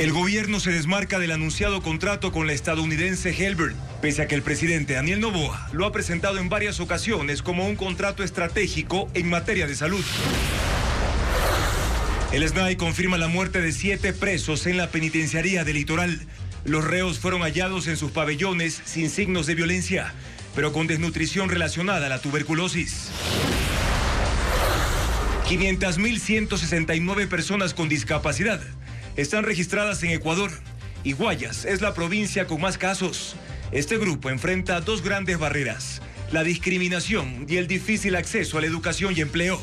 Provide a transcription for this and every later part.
El gobierno se desmarca del anunciado contrato con la estadounidense Helbert, pese a que el presidente Daniel Noboa lo ha presentado en varias ocasiones como un contrato estratégico en materia de salud. El SNAI confirma la muerte de 7 presos en la penitenciaría del Litoral. Los reos fueron hallados en sus pabellones sin signos de violencia, pero con desnutrición relacionada a la tuberculosis. 500.169 personas con discapacidad están registradas en Ecuador y Guayas es la provincia con más casos. Este grupo enfrenta 2 grandes barreras: la discriminación y el difícil acceso a la educación y empleo.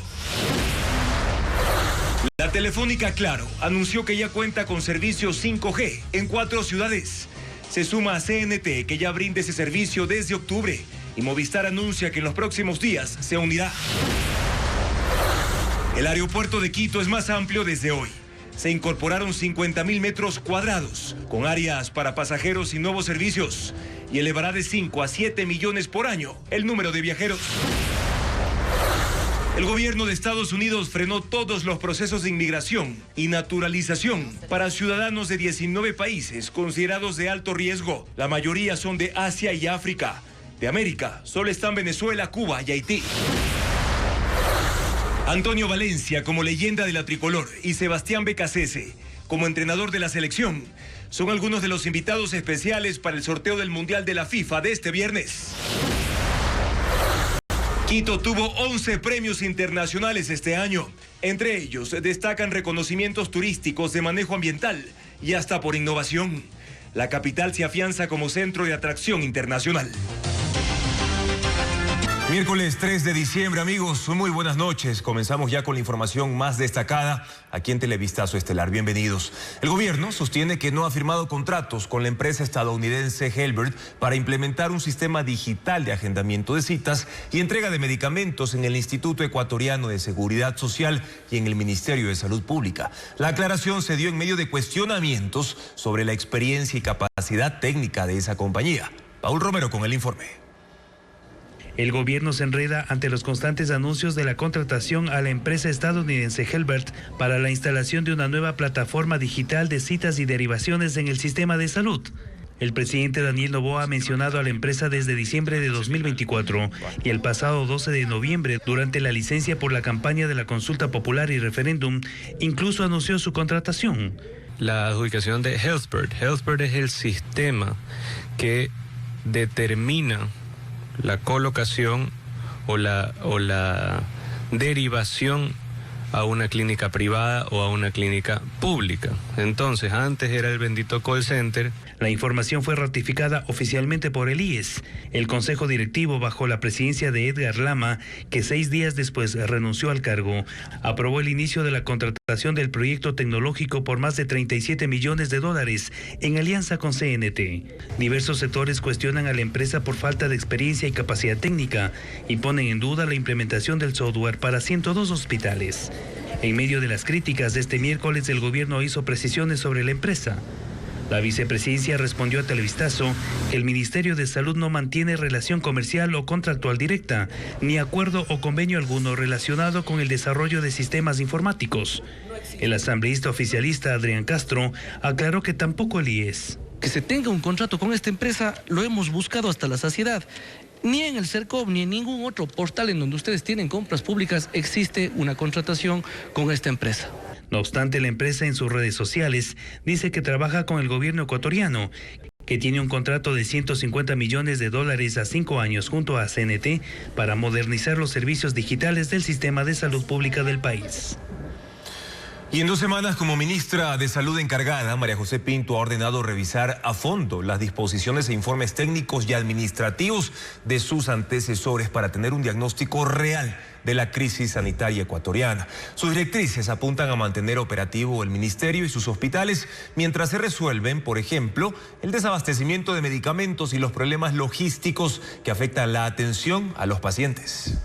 La Telefónica Claro anunció que ya cuenta con servicios 5G en 4 ciudades. Se suma a CNT, que ya brinda ese servicio desde octubre, y Movistar anuncia que en los próximos días se unirá. El aeropuerto de Quito es más amplio desde hoy. Se incorporaron 50.000 metros cuadrados, con áreas para pasajeros y nuevos servicios, y elevará de 5 a 7 millones por año el número de viajeros. El gobierno de Estados Unidos frenó todos los procesos de inmigración y naturalización para ciudadanos de 19 países considerados de alto riesgo. La mayoría son de Asia y África. De América solo están Venezuela, Cuba y Haití. Antonio Valencia como leyenda de la tricolor y Sebastián Becasese como entrenador de la selección son algunos de los invitados especiales para el sorteo del Mundial de la FIFA de este viernes. Quito tuvo 11 premios internacionales este año. Entre ellos destacan reconocimientos turísticos de manejo ambiental y hasta por innovación. La capital se afianza como centro de atracción internacional. Miércoles 3 de diciembre, amigos, muy buenas noches. Comenzamos ya con la información más destacada aquí en Televistazo Estelar. Bienvenidos. El gobierno sostiene que no ha firmado contratos con la empresa estadounidense Helbert para implementar un sistema digital de agendamiento de citas y entrega de medicamentos en el Instituto Ecuatoriano de Seguridad Social y en el Ministerio de Salud Pública. La aclaración se dio en medio de cuestionamientos sobre la experiencia y capacidad técnica de esa compañía. Paul Romero con el informe. El gobierno se enreda ante los constantes anuncios de la contratación a la empresa estadounidense Helbert para la instalación de una nueva plataforma digital de citas y derivaciones en el sistema de salud. El presidente Daniel Noboa ha mencionado a la empresa desde diciembre de 2024 y el pasado 12 de noviembre, durante la licencia por la campaña de la consulta popular y referéndum, incluso anunció su contratación. La adjudicación de Helbert. Helbert es el sistema que determina la colocación o la derivación a una clínica privada o a una clínica pública. Entonces, antes era el bendito call center. La información fue ratificada oficialmente por el IES, el Consejo Directivo bajo la presidencia de Edgar Lama, que 6 días después renunció al cargo. Aprobó el inicio de la contratación del proyecto tecnológico por más de $37 millones en alianza con CNT. Diversos sectores cuestionan a la empresa por falta de experiencia y capacidad técnica y ponen en duda la implementación del software para 102 hospitales. En medio de las críticas de este miércoles, el gobierno hizo precisiones sobre la empresa. La vicepresidencia respondió a Televistazo que el Ministerio de Salud no mantiene relación comercial o contractual directa, ni acuerdo o convenio alguno relacionado con el desarrollo de sistemas informáticos. El asambleísta oficialista Adrián Castro aclaró que tampoco el IES. Que se tenga un contrato con esta empresa lo hemos buscado hasta la saciedad. Ni en el CERCOP ni en ningún otro portal en donde ustedes tienen compras públicas existe una contratación con esta empresa. No obstante, la empresa en sus redes sociales dice que trabaja con el gobierno ecuatoriano, que tiene un contrato de $150 millones a 5 años junto a CNT para modernizar los servicios digitales del sistema de salud pública del país. Y en 2 semanas, como ministra de Salud encargada, María José Pinto ha ordenado revisar a fondo las disposiciones e informes técnicos y administrativos de sus antecesores para tener un diagnóstico real de la crisis sanitaria ecuatoriana. Sus directrices apuntan a mantener operativo el ministerio y sus hospitales mientras se resuelven, por ejemplo, el desabastecimiento de medicamentos y los problemas logísticos que afectan la atención a los pacientes.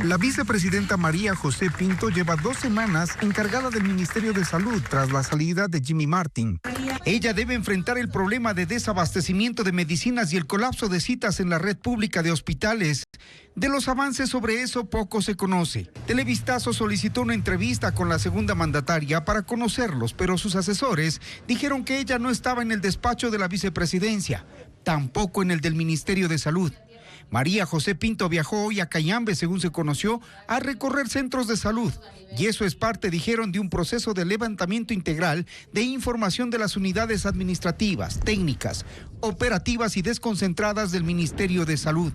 La vicepresidenta María José Pinto lleva 2 semanas encargada del Ministerio de Salud tras la salida de Jimmy Martin. Ella debe enfrentar el problema de desabastecimiento de medicinas y el colapso de citas en la red pública de hospitales. De los avances sobre eso poco se conoce. Televistazo solicitó una entrevista con la segunda mandataria para conocerlos, pero sus asesores dijeron que ella no estaba en el despacho de la vicepresidencia, tampoco en el del Ministerio de Salud. María José Pinto viajó hoy a Cayambe, según se conoció, a recorrer centros de salud. Y eso es parte, dijeron, de un proceso de levantamiento integral de información de las unidades administrativas, técnicas, operativas y desconcentradas del Ministerio de Salud.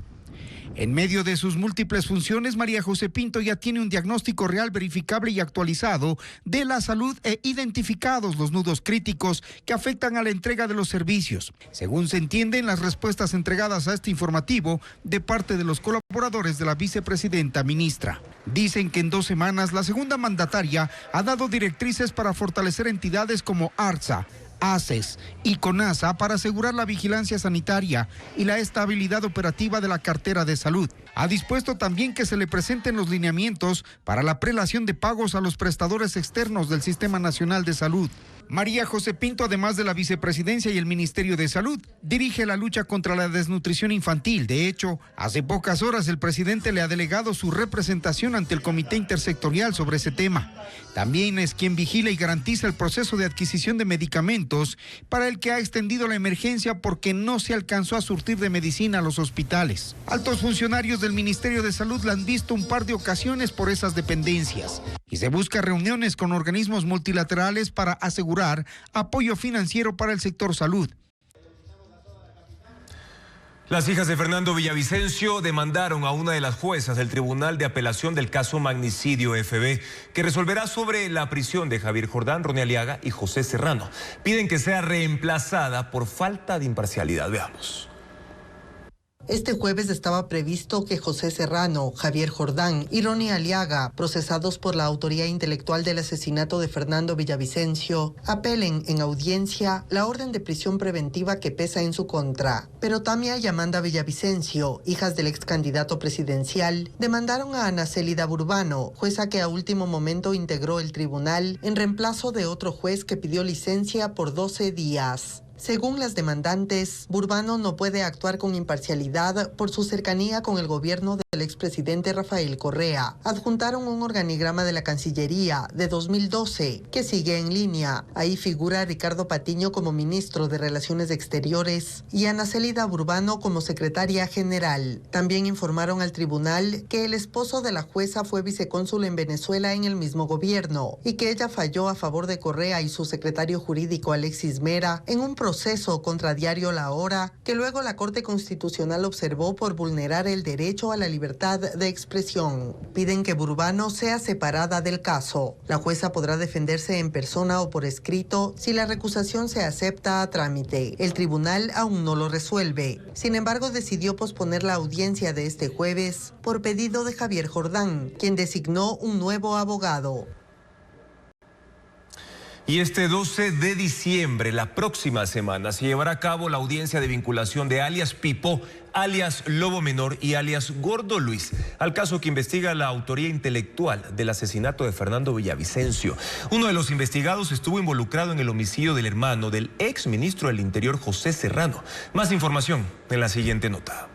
En medio de sus múltiples funciones, María José Pinto ya tiene un diagnóstico real, verificable y actualizado de la salud e identificados los nudos críticos que afectan a la entrega de los servicios. Según se entiende en las respuestas entregadas a este informativo de parte de los colaboradores de la vicepresidenta ministra. Dicen que en 2 semanas la segunda mandataria ha dado directrices para fortalecer entidades como ARTSA, ACES y CONASA para asegurar la vigilancia sanitaria y la estabilidad operativa de la cartera de salud. Ha dispuesto también que se le presenten los lineamientos para la prelación de pagos a los prestadores externos del Sistema Nacional de Salud. María José Pinto, además de la vicepresidencia y el Ministerio de Salud, dirige la lucha contra la desnutrición infantil. De hecho, hace pocas horas el presidente le ha delegado su representación ante el Comité Intersectorial sobre ese tema. También es quien vigila y garantiza el proceso de adquisición de medicamentos, para el que ha extendido la emergencia porque no se alcanzó a surtir de medicina a los hospitales. Altos funcionarios del Ministerio de Salud la han visto un par de ocasiones por esas dependencias. Y se busca reuniones con organismos multilaterales para asegurar apoyo financiero para el sector salud. Las hijas de Fernando Villavicencio demandaron a una de las juezas del Tribunal de Apelación del caso Magnicidio FB, que resolverá sobre la prisión de Javier Jordán, Ronnie Aliaga y José Serrano. Piden que sea reemplazada por falta de imparcialidad. Veamos. Este jueves estaba previsto que José Serrano, Javier Jordán y Ronnie Aliaga, procesados por la autoría intelectual del asesinato de Fernando Villavicencio, apelen en audiencia la orden de prisión preventiva que pesa en su contra. Pero Tamia y Amanda Villavicencio, hijas del ex candidato presidencial, demandaron a Ana Célida Burbano, jueza que a último momento integró el tribunal, en reemplazo de otro juez que pidió licencia por 12 días. Según las demandantes, Burbano no puede actuar con imparcialidad por su cercanía con el gobierno del expresidente Rafael Correa. Adjuntaron un organigrama de la Cancillería de 2012 que sigue en línea. Ahí figura Ricardo Patiño como ministro de Relaciones Exteriores y Ana Célida Burbano como secretaria general. También informaron al tribunal que el esposo de la jueza fue vicecónsul en Venezuela en el mismo gobierno y que ella falló a favor de Correa y su secretario jurídico Alexis Mera en un proceso contra Diario La Hora, que luego la Corte Constitucional observó por vulnerar el derecho a la libertad de expresión. Piden que Burbano sea separada del caso. La jueza podrá defenderse en persona o por escrito si la recusación se acepta a trámite. El tribunal aún no lo resuelve. Sin embargo, decidió posponer la audiencia de este jueves por pedido de Javier Jordán, quien designó un nuevo abogado. Y este 12 de diciembre, la próxima semana, se llevará a cabo la audiencia de vinculación de alias Pipo, alias Lobo Menor y alias Gordo Luis, al caso que investiga la autoría intelectual del asesinato de Fernando Villavicencio. Uno de los investigados estuvo involucrado en el homicidio del hermano del ex ministro del Interior, José Serrano. Más información en la siguiente nota.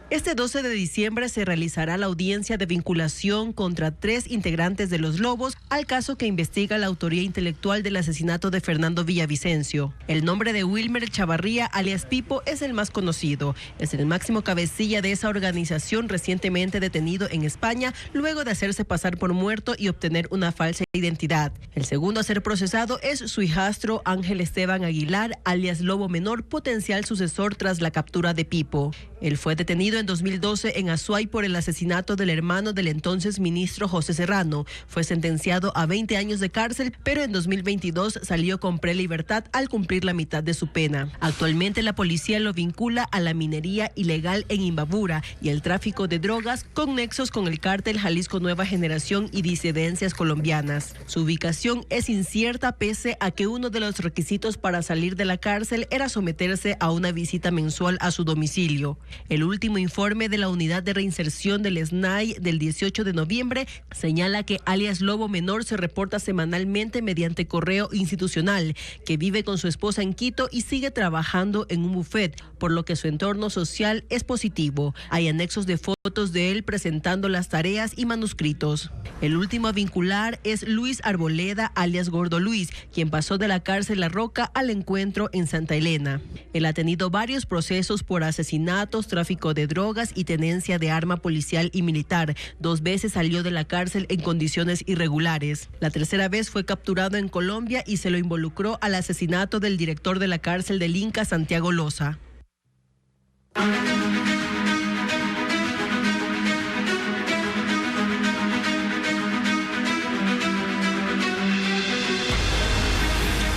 Este 12 de diciembre se realizará la audiencia de vinculación contra 3 integrantes de Los Lobos al caso que investiga la autoría intelectual del asesinato de Fernando Villavicencio. El nombre de Wilmer Chavarría, alias Pipo, es el más conocido. Es el máximo cabecilla de esa organización, recientemente detenido en España luego de hacerse pasar por muerto y obtener una falsa identidad. El segundo a ser procesado es su hijastro Ángel Esteban Aguilar, alias Lobo Menor, potencial sucesor tras la captura de Pipo. Él fue detenido en 2012 en Azuay por el asesinato del hermano del entonces ministro José Serrano. Fue sentenciado a 20 años de cárcel, pero en 2022 salió con prelibertad al cumplir la mitad de su pena. Actualmente la policía lo vincula a la minería ilegal en Imbabura y el tráfico de drogas con nexos con el cártel Jalisco Nueva Generación y disidencias colombianas. Su ubicación es incierta pese a que uno de los requisitos para salir de la cárcel era someterse a una visita mensual a su domicilio. El último informe informe de la Unidad de Reinserción del SNAI del 18 de noviembre señala que alias Lobo Menor se reporta semanalmente mediante correo institucional, que vive con su esposa en Quito y sigue trabajando en un buffet, por lo que su entorno social es positivo. Hay anexos de fotos de él presentando las tareas y manuscritos. El último a vincular es Luis Arboleda, alias Gordo Luis, quien pasó de la cárcel La Roca al encuentro en Santa Elena. Él ha tenido varios procesos por asesinatos, tráfico de drogas y tenencia de arma policial y militar. 2 veces salió de la cárcel en condiciones irregulares. La tercera vez fue capturado en Colombia y se lo involucró al asesinato del director de la cárcel del Inca, Santiago Loza.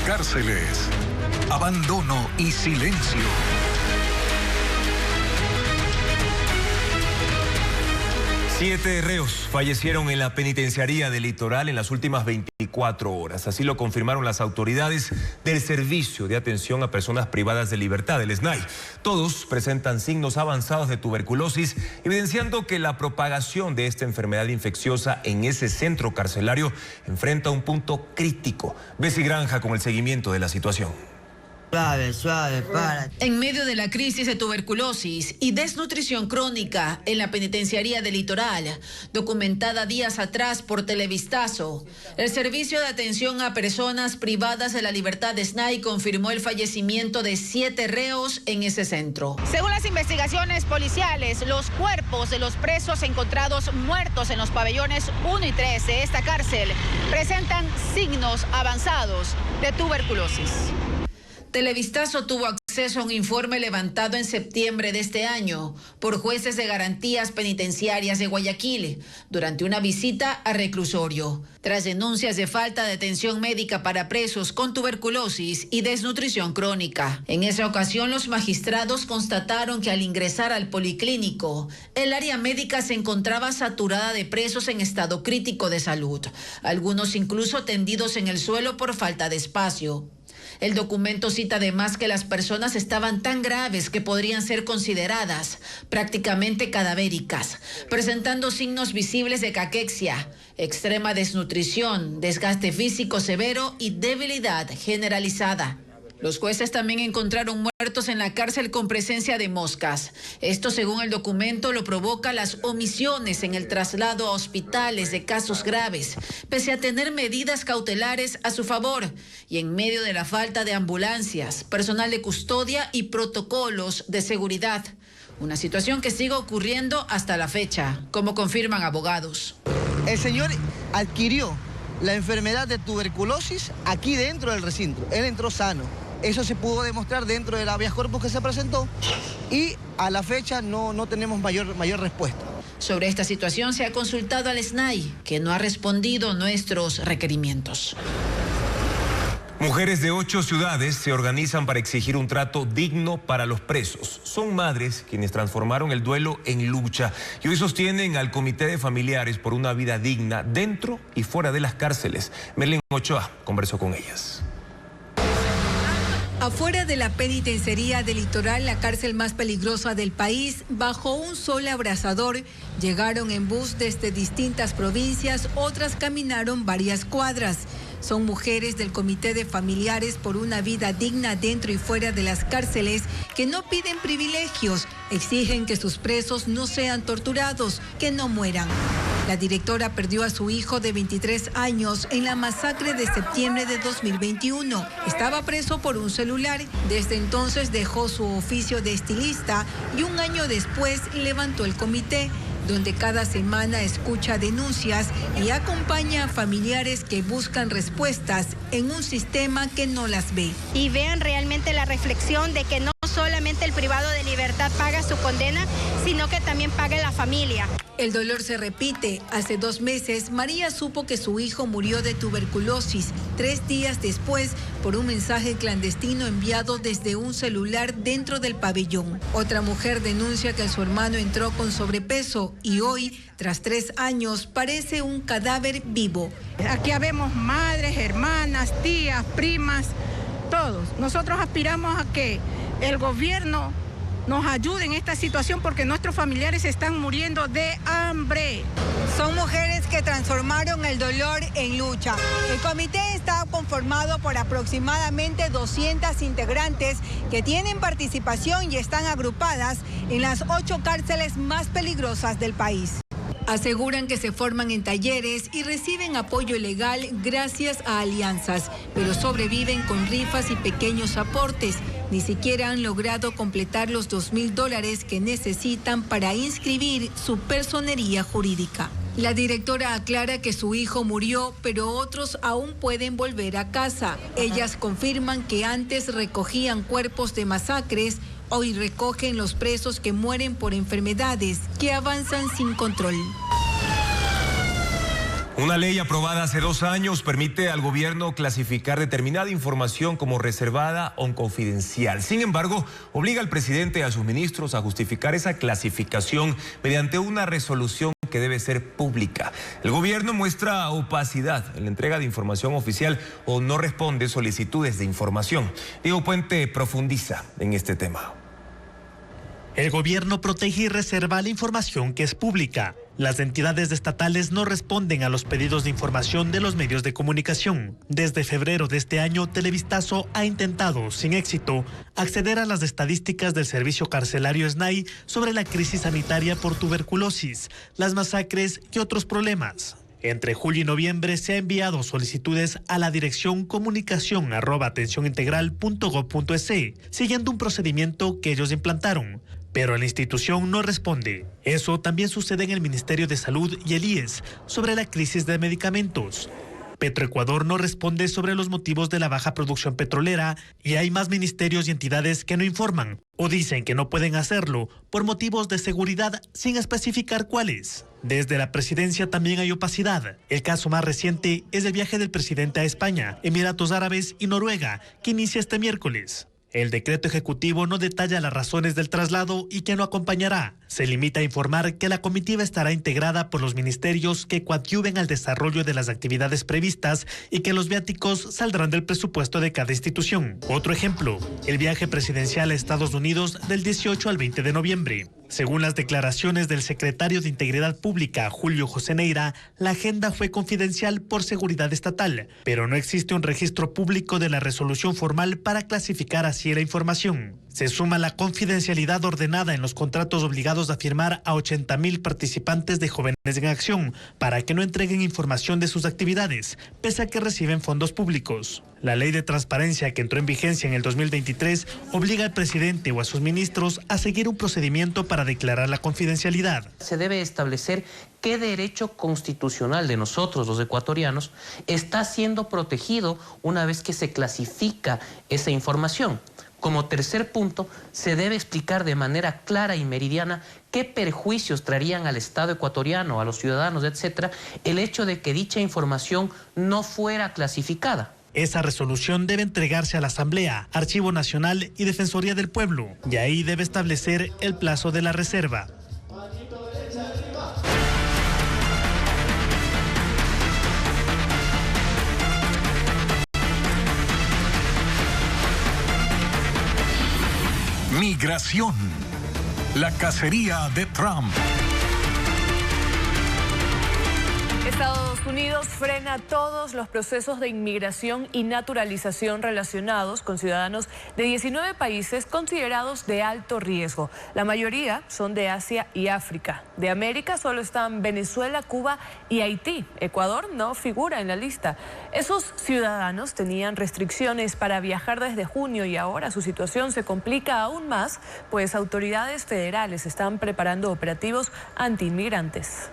Cárceles, abandono y silencio. 7 reos fallecieron en la penitenciaría del Litoral en las últimas 24 horas. Así lo confirmaron las autoridades del Servicio de Atención a Personas Privadas de Libertad, el SNAI. Todos presentan signos avanzados de tuberculosis, evidenciando que la propagación de esta enfermedad infecciosa en ese centro carcelario enfrenta un punto crítico. Bessie Granja con el seguimiento de la situación. Suave, para. En medio de la crisis de tuberculosis y desnutrición crónica en la penitenciaría del Litoral, documentada días atrás por Televistazo, el Servicio de Atención a Personas Privadas de la Libertad de SNAI confirmó el fallecimiento de 7 reos en ese centro. Según las investigaciones policiales, los cuerpos de los presos encontrados muertos en los pabellones 1 y 3 de esta cárcel presentan signos avanzados de tuberculosis. Televistazo tuvo acceso a un informe levantado en septiembre de este año por jueces de garantías penitenciarias de Guayaquil durante una visita a reclusorio, tras denuncias de falta de atención médica para presos con tuberculosis y desnutrición crónica. En esa ocasión, los magistrados constataron que al ingresar al policlínico, el área médica se encontraba saturada de presos en estado crítico de salud, algunos incluso tendidos en el suelo por falta de espacio. El documento cita además que las personas estaban tan graves que podrían ser consideradas prácticamente cadavéricas, presentando signos visibles de caquexia, extrema desnutrición, desgaste físico severo y debilidad generalizada. Los jueces también encontraron muertos en la cárcel con presencia de moscas. Esto, según el documento, lo provoca las omisiones en el traslado a hospitales de casos graves, pese a tener medidas cautelares a su favor y en medio de la falta de ambulancias, personal de custodia y protocolos de seguridad. Una situación que sigue ocurriendo hasta la fecha, como confirman abogados. El señor adquirió la enfermedad de tuberculosis aquí dentro del recinto. Él entró sano. Eso se pudo demostrar dentro del habeas corpus que se presentó y a la fecha no tenemos mayor respuesta. Sobre esta situación se ha consultado al SNAI, que no ha respondido nuestros requerimientos. Mujeres de 8 ciudades se organizan para exigir un trato digno para los presos. Son madres quienes transformaron el duelo en lucha y hoy sostienen al Comité de Familiares por una vida digna dentro y fuera de las cárceles. Merlin Ochoa conversó con ellas. Afuera de la penitenciaría del Litoral, la cárcel más peligrosa del país, bajo un sol abrasador, llegaron en bus desde distintas provincias, otras caminaron varias cuadras. Son mujeres del Comité de Familiares por una vida digna dentro y fuera de las cárceles que no piden privilegios, exigen que sus presos no sean torturados, que no mueran. La directora perdió a su hijo de 23 años en la masacre de septiembre de 2021. Estaba preso por un celular. Desde entonces dejó su oficio de estilista y un año después levantó el comité, donde cada semana escucha denuncias y acompaña a familiares que buscan respuestas en un sistema que no las ve. Y vean realmente la reflexión de que no solamente el privado de libertad paga su condena, sino que también paga la familia. El dolor se repite. Hace 2 meses, María supo que su hijo murió de tuberculosis 3 días después por un mensaje clandestino enviado desde un celular dentro del pabellón. Otra mujer denuncia que su hermano entró con sobrepeso y hoy, tras 3 años, parece un cadáver vivo. Aquí habemos madres, hermanas, tías, primas, todos. Nosotros aspiramos a que el gobierno nos ayude en esta situación porque nuestros familiares están muriendo de hambre. Son mujeres que transformaron el dolor en lucha. El comité está conformado por aproximadamente 200 integrantes que tienen participación y están agrupadas en las 8 cárceles más peligrosas del país. Aseguran que se forman en talleres y reciben apoyo legal gracias a alianzas, pero sobreviven con rifas y pequeños aportes. Ni siquiera han logrado completar los $2,000 que necesitan para inscribir su personería jurídica. La directora aclara que su hijo murió, pero otros aún pueden volver a casa. Ellas confirman que antes recogían cuerpos de masacres, hoy recogen los presos que mueren por enfermedades que avanzan sin control. Una ley aprobada hace 2 años permite al gobierno clasificar determinada información como reservada o confidencial. Sin embargo, obliga al presidente y a sus ministros a justificar esa clasificación mediante una resolución que debe ser pública. El gobierno muestra opacidad en la entrega de información oficial o no responde solicitudes de información. Diego Puente profundiza en este tema. El gobierno protege y reserva la información que es pública. Las entidades estatales no responden a los pedidos de información de los medios de comunicación. Desde febrero de este año, Televistazo ha intentado, sin éxito, acceder a las estadísticas del servicio carcelario SNAI sobre la crisis sanitaria por tuberculosis, las masacres y otros problemas. Entre julio y noviembre se ha enviado solicitudes a la dirección comunicación@atencionintegral.gov.es, siguiendo un procedimiento que ellos implantaron. Pero la institución no responde. Eso también sucede en el Ministerio de Salud y el IES sobre la crisis de medicamentos. Petroecuador no responde sobre los motivos de la baja producción petrolera y hay más ministerios y entidades que no informan o dicen que no pueden hacerlo por motivos de seguridad sin especificar cuáles. Desde la presidencia también hay opacidad. El caso más reciente es el viaje del presidente a España, Emiratos Árabes y Noruega, que inicia este miércoles. El decreto ejecutivo no detalla las razones del traslado y quién lo acompañará. Se limita a informar que la comitiva estará integrada por los ministerios que coadyuven al desarrollo de las actividades previstas y que los viáticos saldrán del presupuesto de cada institución. Otro ejemplo, el viaje presidencial a Estados Unidos del 18 al 20 de noviembre. Según las declaraciones del secretario de Integridad Pública, Julio José Neira, la agenda fue confidencial por seguridad estatal, pero no existe un registro público de la resolución formal para clasificar así la información. Se suma la confidencialidad ordenada en los contratos obligados a firmar a 80,000 participantes de Jóvenes en Acción para que no entreguen información de sus actividades, pese a que reciben fondos públicos. La ley de transparencia que entró en vigencia en el 2023 obliga al presidente o a sus ministros a seguir un procedimiento para declarar la confidencialidad. Se debe establecer qué derecho constitucional de nosotros, los ecuatorianos, está siendo protegido una vez que se clasifica esa información. Como tercer punto, se debe explicar de manera clara y meridiana qué perjuicios traerían al Estado ecuatoriano, a los ciudadanos, etcétera, el hecho de que dicha información no fuera clasificada. Esa resolución debe entregarse a la Asamblea, Archivo Nacional y Defensoría del Pueblo, y ahí debe establecer el plazo de la reserva. Migración. La cacería de Trump. Estados Unidos frena todos los procesos de inmigración y naturalización relacionados con ciudadanos de 19 países considerados de alto riesgo. La mayoría son de Asia y África. De América solo están Venezuela, Cuba y Haití. Ecuador no figura en la lista. Esos ciudadanos tenían restricciones para viajar desde junio y ahora su situación se complica aún más, pues autoridades federales están preparando operativos antiinmigrantes.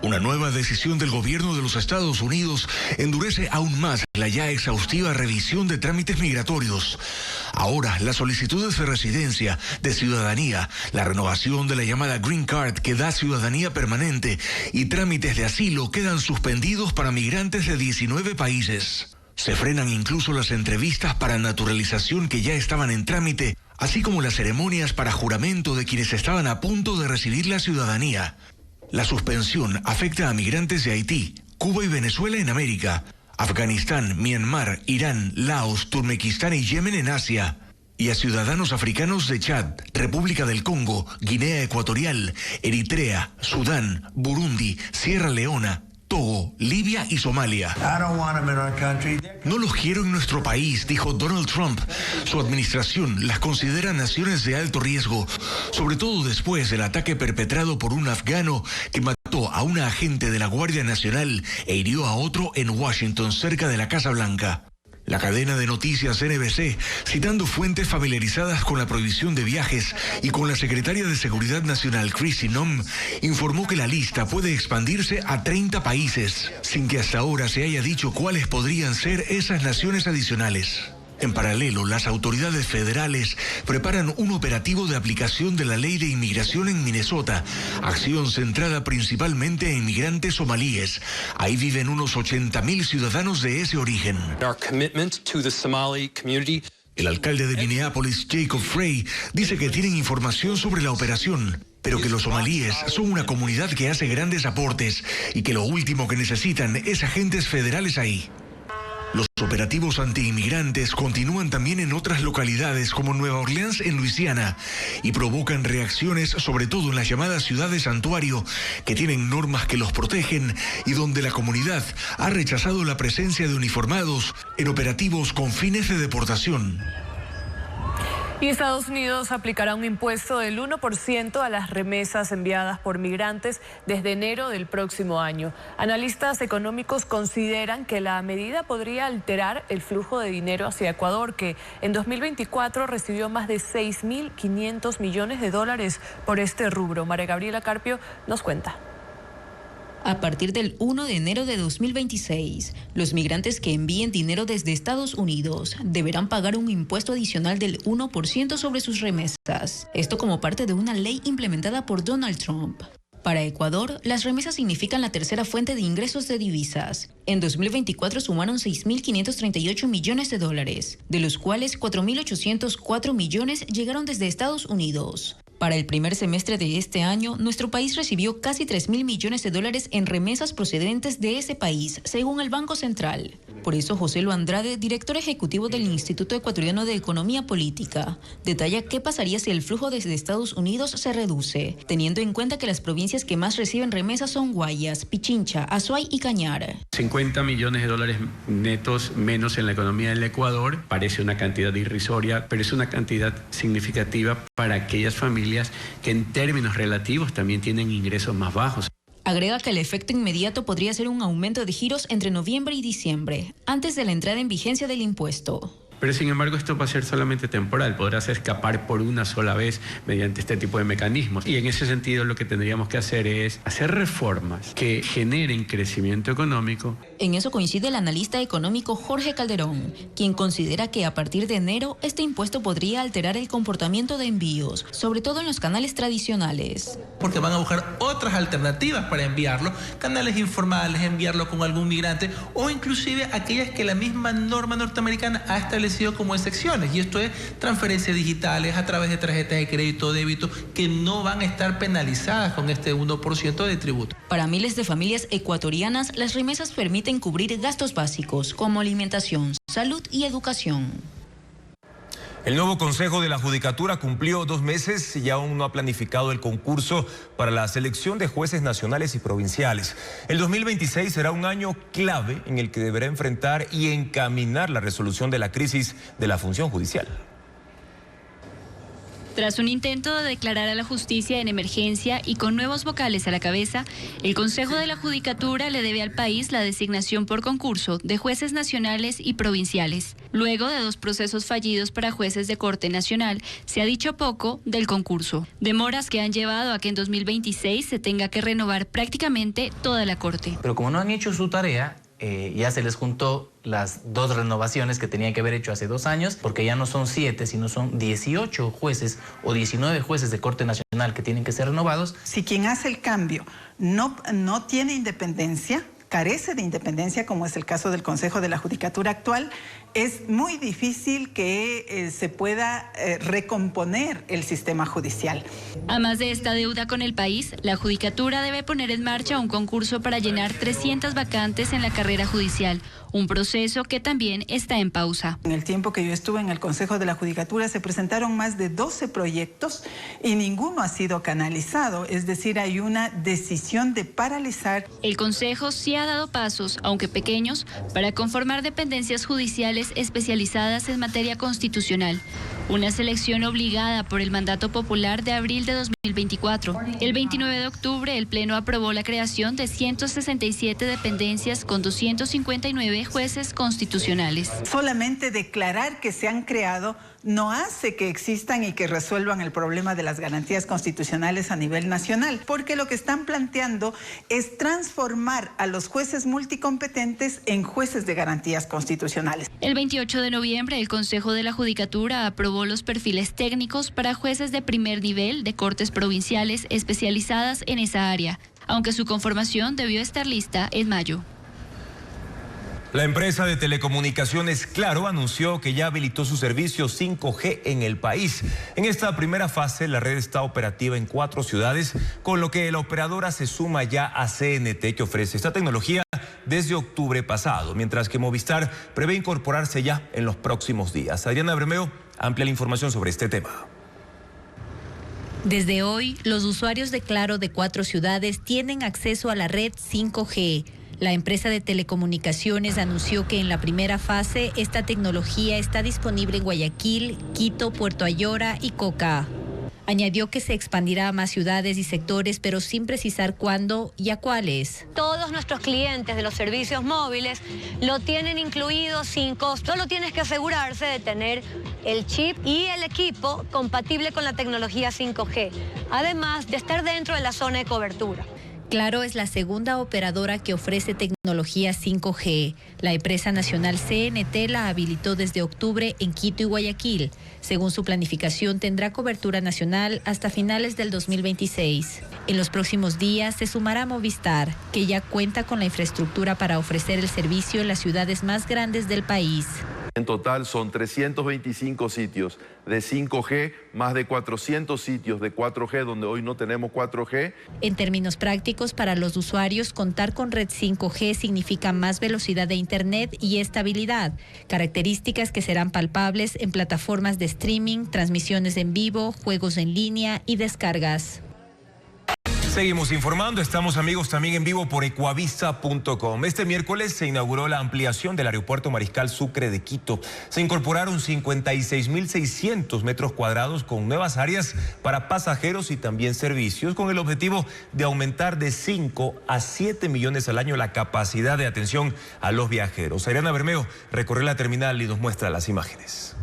Una nueva decisión del gobierno de los Estados Unidos endurece aún más la ya exhaustiva revisión de trámites migratorios. Ahora, las solicitudes de residencia, de ciudadanía, la renovación de la llamada Green Card que da ciudadanía permanente y trámites de asilo quedan suspendidos para migrantes de 19 países. Se frenan incluso las entrevistas para naturalización que ya estaban en trámite, así como las ceremonias para juramento de quienes estaban a punto de recibir la ciudadanía. La suspensión afecta a migrantes de Haití, Cuba y Venezuela en América, Afganistán, Myanmar, Irán, Laos, Turkmenistán y Yemen en Asia. y a ciudadanos africanos de Chad, República del Congo, Guinea Ecuatorial, Eritrea, Sudán, Burundi, Sierra Leona, Togo, Libia y Somalia. No los quiero en nuestro país, dijo Donald Trump. Su administración las considera naciones de alto riesgo, sobre todo después del ataque perpetrado por un afgano que mató a una agente de la Guardia Nacional e hirió a otro en Washington, cerca de la Casa Blanca. La cadena de noticias NBC, citando fuentes familiarizadas con la prohibición de viajes y con la secretaria de Seguridad Nacional, Kristi Noem, informó que la lista puede expandirse a 30 países, sin que hasta ahora se haya dicho cuáles podrían ser esas naciones adicionales. En paralelo, las autoridades federales preparan un operativo de aplicación de la ley de inmigración en Minnesota, acción centrada principalmente en migrantes somalíes. Ahí viven unos 80,000 ciudadanos de ese origen. El alcalde de Minneapolis, Jacob Frey, dice que tienen información sobre la operación, pero que los somalíes son una comunidad que hace grandes aportes y que lo último que necesitan es agentes federales ahí. Los operativos antiinmigrantes continúan también en otras localidades como Nueva Orleans en Luisiana y provocan reacciones sobre todo en las llamadas ciudades santuario, que tienen normas que los protegen y donde la comunidad ha rechazado la presencia de uniformados en operativos con fines de deportación. Y Estados Unidos aplicará un impuesto del 1% a las remesas enviadas por migrantes desde enero del próximo año. Analistas económicos consideran que la medida podría alterar el flujo de dinero hacia Ecuador, que en 2024 recibió más de 6.500 millones de dólares por este rubro. María Gabriela Carpio nos cuenta. A partir del 1 de enero de 2026, los migrantes que envíen dinero desde Estados Unidos deberán pagar un impuesto adicional del 1% sobre sus remesas. Esto como parte de una ley implementada por Donald Trump. Para Ecuador, las remesas significan la tercera fuente de ingresos de divisas. En 2024 sumaron 6.538 millones de dólares, de los cuales 4.804 millones llegaron desde Estados Unidos. Para el primer semestre de este año, nuestro país recibió casi 3.000 millones de dólares en remesas procedentes de ese país, según el Banco Central. Por eso, José Lo Andrade, director ejecutivo del Instituto Ecuatoriano de Economía Política, detalla qué pasaría si el flujo desde Estados Unidos se reduce, teniendo en cuenta que las provincias que más reciben remesas son Guayas, Pichincha, Azuay y Cañar. 50 millones de dólares netos menos en la economía del Ecuador parece una cantidad irrisoria, pero es una cantidad significativa para aquellas familias que en términos relativos también tienen ingresos más bajos. Agrega que el efecto inmediato podría ser un aumento de giros entre noviembre y diciembre, antes de la entrada en vigencia del impuesto. Pero sin embargo esto va a ser solamente temporal, podrás escapar por una sola vez mediante este tipo de mecanismos. Y en ese sentido lo que tendríamos que hacer es hacer reformas que generen crecimiento económico. En eso coincide el analista económico Jorge Calderón, quien considera que a partir de enero este impuesto podría alterar el comportamiento de envíos, sobre todo en los canales tradicionales. Porque van a buscar otras alternativas para enviarlo, canales informales, enviarlo con algún migrante o inclusive aquellas que la misma norma norteamericana ha establecido como excepciones, y esto es transferencias digitales a través de tarjetas de crédito o débito que no van a estar penalizadas con este 1% de tributo. Para miles de familias ecuatorianas, las remesas permiten cubrir gastos básicos como alimentación, salud y educación. El nuevo Consejo de la Judicatura cumplió 2 meses y aún no ha planificado el concurso para la selección de jueces nacionales y provinciales. El 2026 será un año clave en el que deberá enfrentar y encaminar la resolución de la crisis de la función judicial. Tras un intento de declarar a la justicia en emergencia y con nuevos vocales a la cabeza, el Consejo de la Judicatura le debe al país la designación por concurso de jueces nacionales y provinciales. Luego de 2 procesos fallidos para jueces de Corte Nacional, se ha dicho poco del concurso. Demoras que han llevado a que en 2026 se tenga que renovar prácticamente toda la Corte. Pero como no han hecho su tarea, ya se les juntó las 2 renovaciones que tenían que haber hecho hace 2 años, porque ya no son 7, sino son 18 jueces o 19 jueces de Corte Nacional que tienen que ser renovados. Si quien hace el cambio no tiene independencia, carece de independencia, como es el caso del Consejo de la Judicatura actual, es muy difícil que se pueda recomponer el sistema judicial. A más de esta deuda con el país, la Judicatura debe poner en marcha un concurso para llenar 300 vacantes en la carrera judicial, un proceso que también está en pausa. En el tiempo que yo estuve en el Consejo de la Judicatura se presentaron más de 12 proyectos y ninguno ha sido canalizado, es decir, hay una decisión de paralizar. El Consejo sí ha dado pasos, aunque pequeños, para conformar dependencias judiciales especializadas en materia constitucional. Una selección obligada por el mandato popular de abril de 2024. El 29 de octubre, el Pleno aprobó la creación de 167 dependencias con 259 jueces constitucionales. Solamente declarar que se han creado no hace que existan y que resuelvan el problema de las garantías constitucionales a nivel nacional, porque lo que están planteando es transformar a los jueces multicompetentes en jueces de garantías constitucionales. El 28 de noviembre, el Consejo de la Judicatura aprobó los perfiles técnicos para jueces de primer nivel de cortes provinciales especializadas en esa área, aunque su conformación debió estar lista en mayo. La empresa de telecomunicaciones Claro anunció que ya habilitó su servicio 5G en el país. En esta primera fase, la red está operativa en 4 ciudades, con lo que la operadora se suma ya a CNT, que ofrece esta tecnología desde octubre pasado, mientras que Movistar prevé incorporarse ya en los próximos días. Adriana Bermeo amplia la información sobre este tema. Desde hoy, los usuarios de Claro de 4 ciudades tienen acceso a la red 5G. La empresa de telecomunicaciones anunció que en la primera fase esta tecnología está disponible en Guayaquil, Quito, Puerto Ayora y Coca. Añadió que se expandirá a más ciudades y sectores, pero sin precisar cuándo y a cuáles. Todos nuestros clientes de los servicios móviles lo tienen incluido sin costo. Solo tienes que asegurarse de tener el chip y el equipo compatible con la tecnología 5G, además de estar dentro de la zona de cobertura. Claro es la segunda operadora que ofrece tecnología 5G. La empresa nacional CNT la habilitó desde octubre en Quito y Guayaquil. Según su planificación, tendrá cobertura nacional hasta finales del 2026. En los próximos días se sumará Movistar, que ya cuenta con la infraestructura para ofrecer el servicio en las ciudades más grandes del país. En total son 325 sitios de 5G, más de 400 sitios de 4G, donde hoy no tenemos 4G. En términos prácticos, para los usuarios, contar con red 5G significa más velocidad de Internet y estabilidad, características que serán palpables en plataformas de streaming, transmisiones en vivo, juegos en línea y descargas. Seguimos informando, estamos amigos también en vivo por ecuavisa.com. Este miércoles se inauguró la ampliación del aeropuerto Mariscal Sucre de Quito. Se incorporaron 56.600 metros cuadrados con nuevas áreas para pasajeros y también servicios, con el objetivo de aumentar de 5 a 7 millones al año la capacidad de atención a los viajeros. Adriana Bermeo recorre la terminal y nos muestra las imágenes.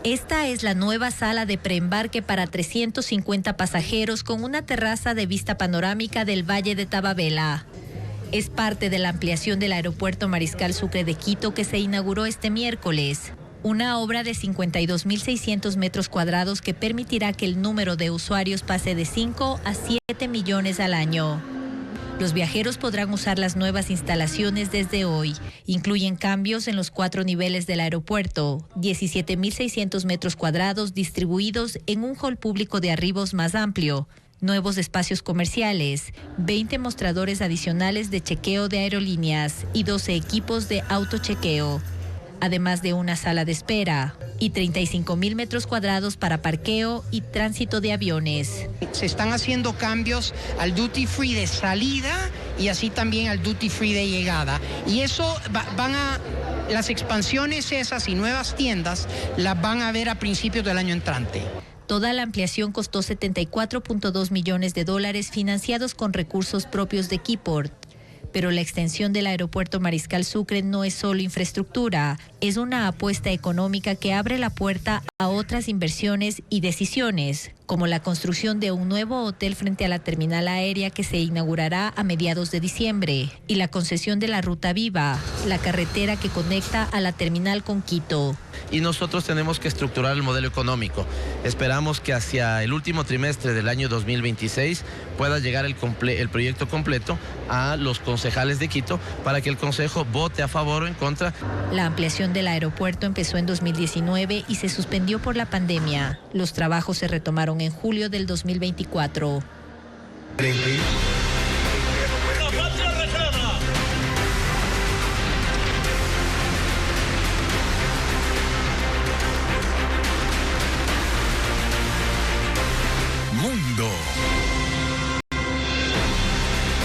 Esta es la nueva sala de preembarque para 350 pasajeros con una terraza de vista panorámica del Valle de Tababela. Es parte de la ampliación del aeropuerto Mariscal Sucre de Quito que se inauguró este miércoles. Una obra de 52.600 metros cuadrados que permitirá que el número de usuarios pase de 5 a 7 millones al año. Los viajeros podrán usar las nuevas instalaciones desde hoy. Incluyen cambios en los 4 niveles del aeropuerto, 17.600 metros cuadrados distribuidos en un hall público de arribos más amplio, nuevos espacios comerciales, 20 mostradores adicionales de chequeo de aerolíneas y 12 equipos de autochequeo, además de una sala de espera y 35.000 metros cuadrados para parqueo y tránsito de aviones. Se están haciendo cambios al duty free de salida y así también al duty free de llegada. Y eso las expansiones esas y nuevas tiendas las van a ver a principios del año entrante. Toda la ampliación costó $74.2 millones financiados con recursos propios de Keyport. Pero la extensión del aeropuerto Mariscal Sucre no es solo infraestructura, es una apuesta económica que abre la puerta a otras inversiones y decisiones, como la construcción de un nuevo hotel frente a la terminal aérea que se inaugurará a mediados de diciembre, y la concesión de la Ruta Viva, la carretera que conecta a la terminal con Quito. Y nosotros tenemos que estructurar el modelo económico. Esperamos que hacia el último trimestre del año 2026 pueda llegar el proyecto completo a los concejales de Quito para que el Consejo vote a favor o en contra. La ampliación del aeropuerto empezó en 2019 y se suspendió por la pandemia. Los trabajos se retomaron en julio del 2024. Mundo.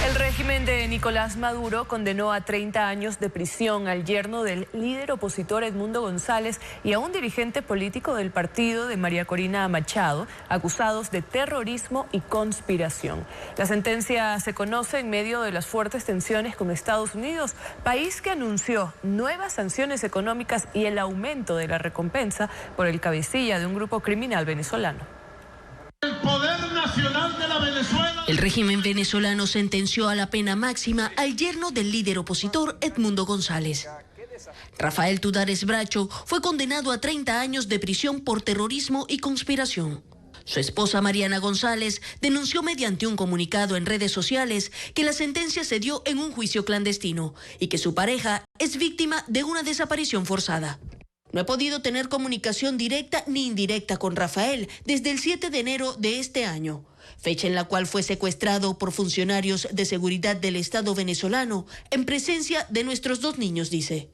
El régimen de Nicolás Maduro condenó a 30 años de prisión al yerno del líder opositor Edmundo González y a un dirigente político del partido de María Corina Machado, acusados de terrorismo y conspiración. La sentencia se conoce en medio de las fuertes tensiones con Estados Unidos, país que anunció nuevas sanciones económicas y el aumento de la recompensa por el cabecilla de un grupo criminal venezolano. El poder nacional de la Venezuela. El régimen venezolano sentenció a la pena máxima al yerno del líder opositor Edmundo González. Rafael Tudares Bracho fue condenado a 30 años de prisión por terrorismo y conspiración. Su esposa Mariana González denunció mediante un comunicado en redes sociales que la sentencia se dio en un juicio clandestino y que su pareja es víctima de una desaparición forzada. No he podido tener comunicación directa ni indirecta con Rafael desde el 7 de enero de este año, fecha en la cual fue secuestrado por funcionarios de seguridad del Estado venezolano en presencia de nuestros 2 niños, dice.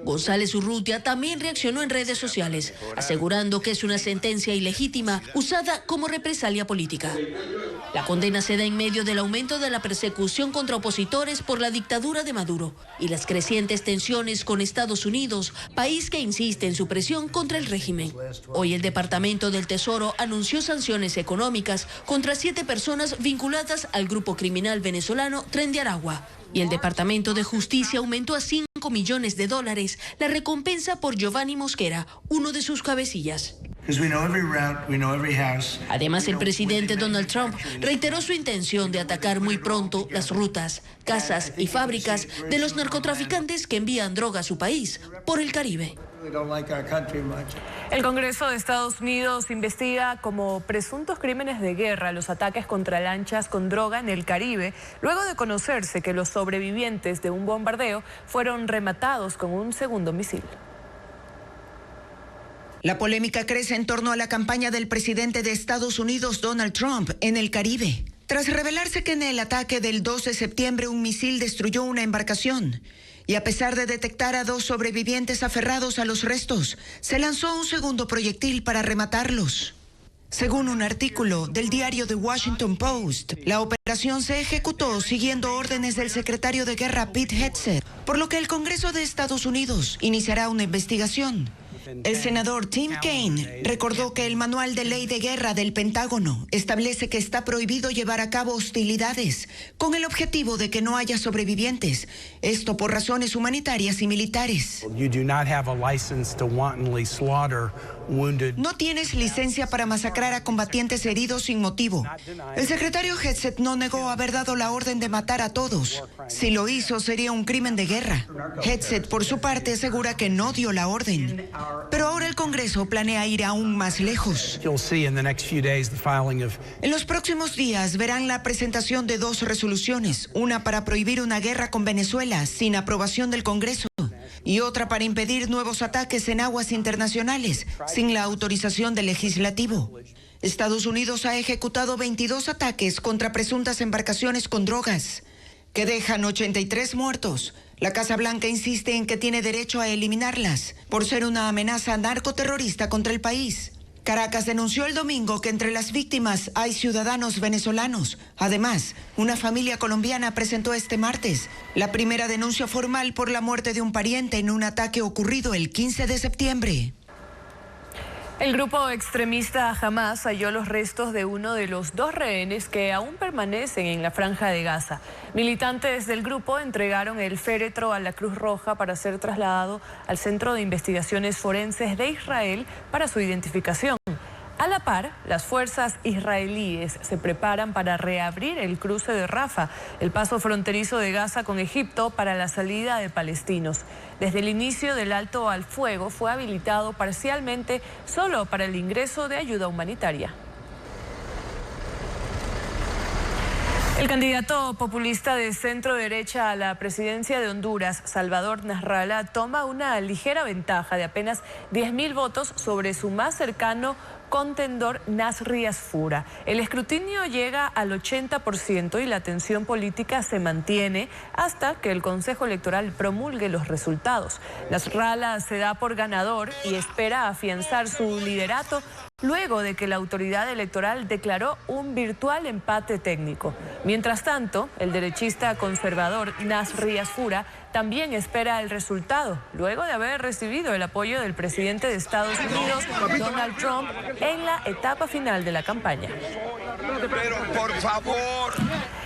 González Urrutia también reaccionó en redes sociales, asegurando que es una sentencia ilegítima usada como represalia política. La condena se da en medio del aumento de la persecución contra opositores por la dictadura de Maduro y las crecientes tensiones con Estados Unidos, país que insiste en su presión contra el régimen. Hoy el Departamento del Tesoro anunció sanciones económicas contra 7 personas vinculadas al grupo criminal venezolano Tren de Aragua. Y el Departamento de Justicia aumentó a $5 millones la recompensa por Giovanni Mosquera, uno de sus cabecillas. Además, el presidente Donald Trump reiteró su intención de atacar muy pronto las rutas, casas y fábricas de los narcotraficantes que envían droga a su país por el Caribe. El Congreso de Estados Unidos investiga como presuntos crímenes de guerra los ataques contra lanchas con droga en el Caribe, luego de conocerse que los sobrevivientes de un bombardeo fueron rematados con un segundo misil. La polémica crece en torno a la campaña del presidente de Estados Unidos, Donald Trump, en el Caribe. Tras revelarse que en el ataque del 2 de septiembre un misil destruyó una embarcación, y a pesar de detectar a 2 sobrevivientes aferrados a los restos, se lanzó un segundo proyectil para rematarlos. Según un artículo del diario The Washington Post, la operación se ejecutó siguiendo órdenes del secretario de Guerra Pete Hegseth, por lo que el Congreso de Estados Unidos iniciará una investigación. El senador Tim Kaine recordó que el Manual de Ley de Guerra del Pentágono establece que está prohibido llevar a cabo hostilidades con el objetivo de que no haya sobrevivientes, esto por razones humanitarias y militares. No tienes licencia para masacrar a combatientes heridos sin motivo. El secretario Hegseth no negó haber dado la orden de matar a todos. Si lo hizo, sería un crimen de guerra. Hegseth, por su parte, asegura que no dio la orden. Pero ahora el Congreso planea ir aún más lejos. En los próximos días verán la presentación de 2 resoluciones, una para prohibir una guerra con Venezuela sin aprobación del Congreso y otra para impedir nuevos ataques en aguas internacionales sin la autorización del legislativo. Estados Unidos ha ejecutado 22 ataques contra presuntas embarcaciones con drogas, que dejan 83 muertos. La Casa Blanca insiste en que tiene derecho a eliminarlas por ser una amenaza narcoterrorista contra el país. Caracas denunció el domingo que entre las víctimas hay ciudadanos venezolanos. Además, una familia colombiana presentó este martes la primera denuncia formal por la muerte de un pariente en un ataque ocurrido el 15 de septiembre. El grupo extremista Hamas halló los restos de uno de los 2 rehenes que aún permanecen en la Franja de Gaza. Militantes del grupo entregaron el féretro a la Cruz Roja para ser trasladado al Centro de Investigaciones Forenses de Israel para su identificación. A la par, las fuerzas israelíes se preparan para reabrir el cruce de Rafah, el paso fronterizo de Gaza con Egipto, para la salida de palestinos. Desde el inicio del alto al fuego fue habilitado parcialmente solo para el ingreso de ayuda humanitaria. El candidato populista de centro derecha a la presidencia de Honduras, Salvador Nasrallah, toma una ligera ventaja de apenas 10.000 votos sobre su más cercano contendor Nasri Asfura. El escrutinio llega al 80% y la tensión política se mantiene hasta que el Consejo Electoral promulgue los resultados. Nasrallah se da por ganador y espera afianzar su liderato luego de que la autoridad electoral declaró un virtual empate técnico. Mientras tanto, el derechista conservador Nasri Asfura también espera el resultado, luego de haber recibido el apoyo del presidente de Estados Unidos, Donald Trump, en la etapa final de la campaña. Pero por favor.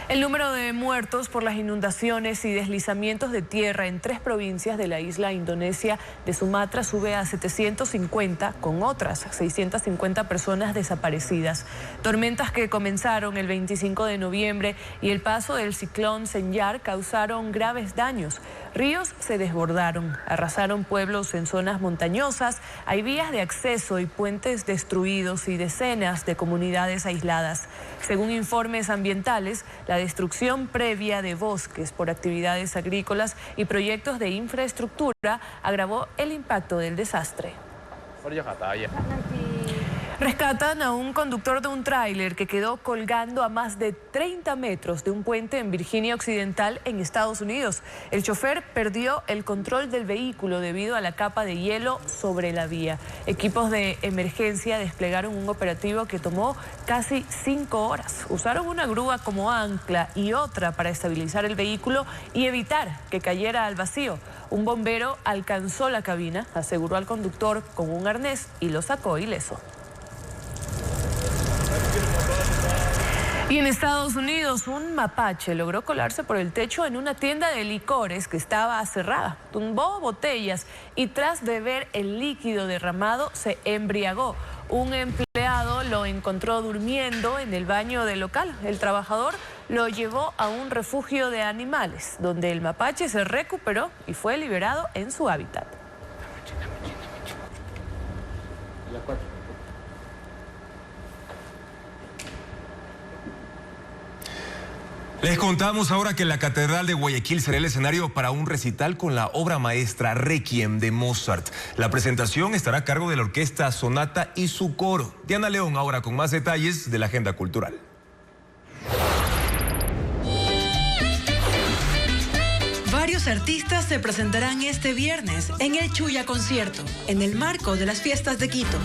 El número de muertos por las inundaciones y deslizamientos de tierra en 3 provincias de la isla indonesia de Sumatra sube a 750, con otras 650 personas desaparecidas. Tormentas que comenzaron el 25 de noviembre y el paso del ciclón Senyar causaron graves daños. Ríos se desbordaron, arrasaron pueblos en zonas montañosas, hay vías de acceso y puentes destruidos y decenas de comunidades aisladas. Según informes ambientales, la destrucción previa de bosques por actividades agrícolas y proyectos de infraestructura agravó el impacto del desastre. Rescatan a un conductor de un tráiler que quedó colgando a más de 30 metros de un puente en Virginia Occidental, en Estados Unidos. El chofer perdió el control del vehículo debido a la capa de hielo sobre la vía. Equipos de emergencia desplegaron un operativo que tomó casi 5 horas. Usaron una grúa como ancla y otra para estabilizar el vehículo y evitar que cayera al vacío. Un bombero alcanzó la cabina, aseguró al conductor con un arnés y lo sacó ileso. Y en Estados Unidos, un mapache logró colarse por el techo en una tienda de licores que estaba cerrada. Tumbó botellas y tras beber el líquido derramado se embriagó. Un empleado lo encontró durmiendo en el baño del local. El trabajador lo llevó a un refugio de animales, donde el mapache se recuperó y fue liberado en su hábitat. Les contamos ahora que la Catedral de Guayaquil será el escenario para un recital con la obra maestra Requiem de Mozart. La presentación estará a cargo de la orquesta Sonata y su coro. Diana León ahora con más detalles de la agenda cultural. Varios artistas se presentarán este viernes en el Chuya Concierto, en el marco de las fiestas de Quito.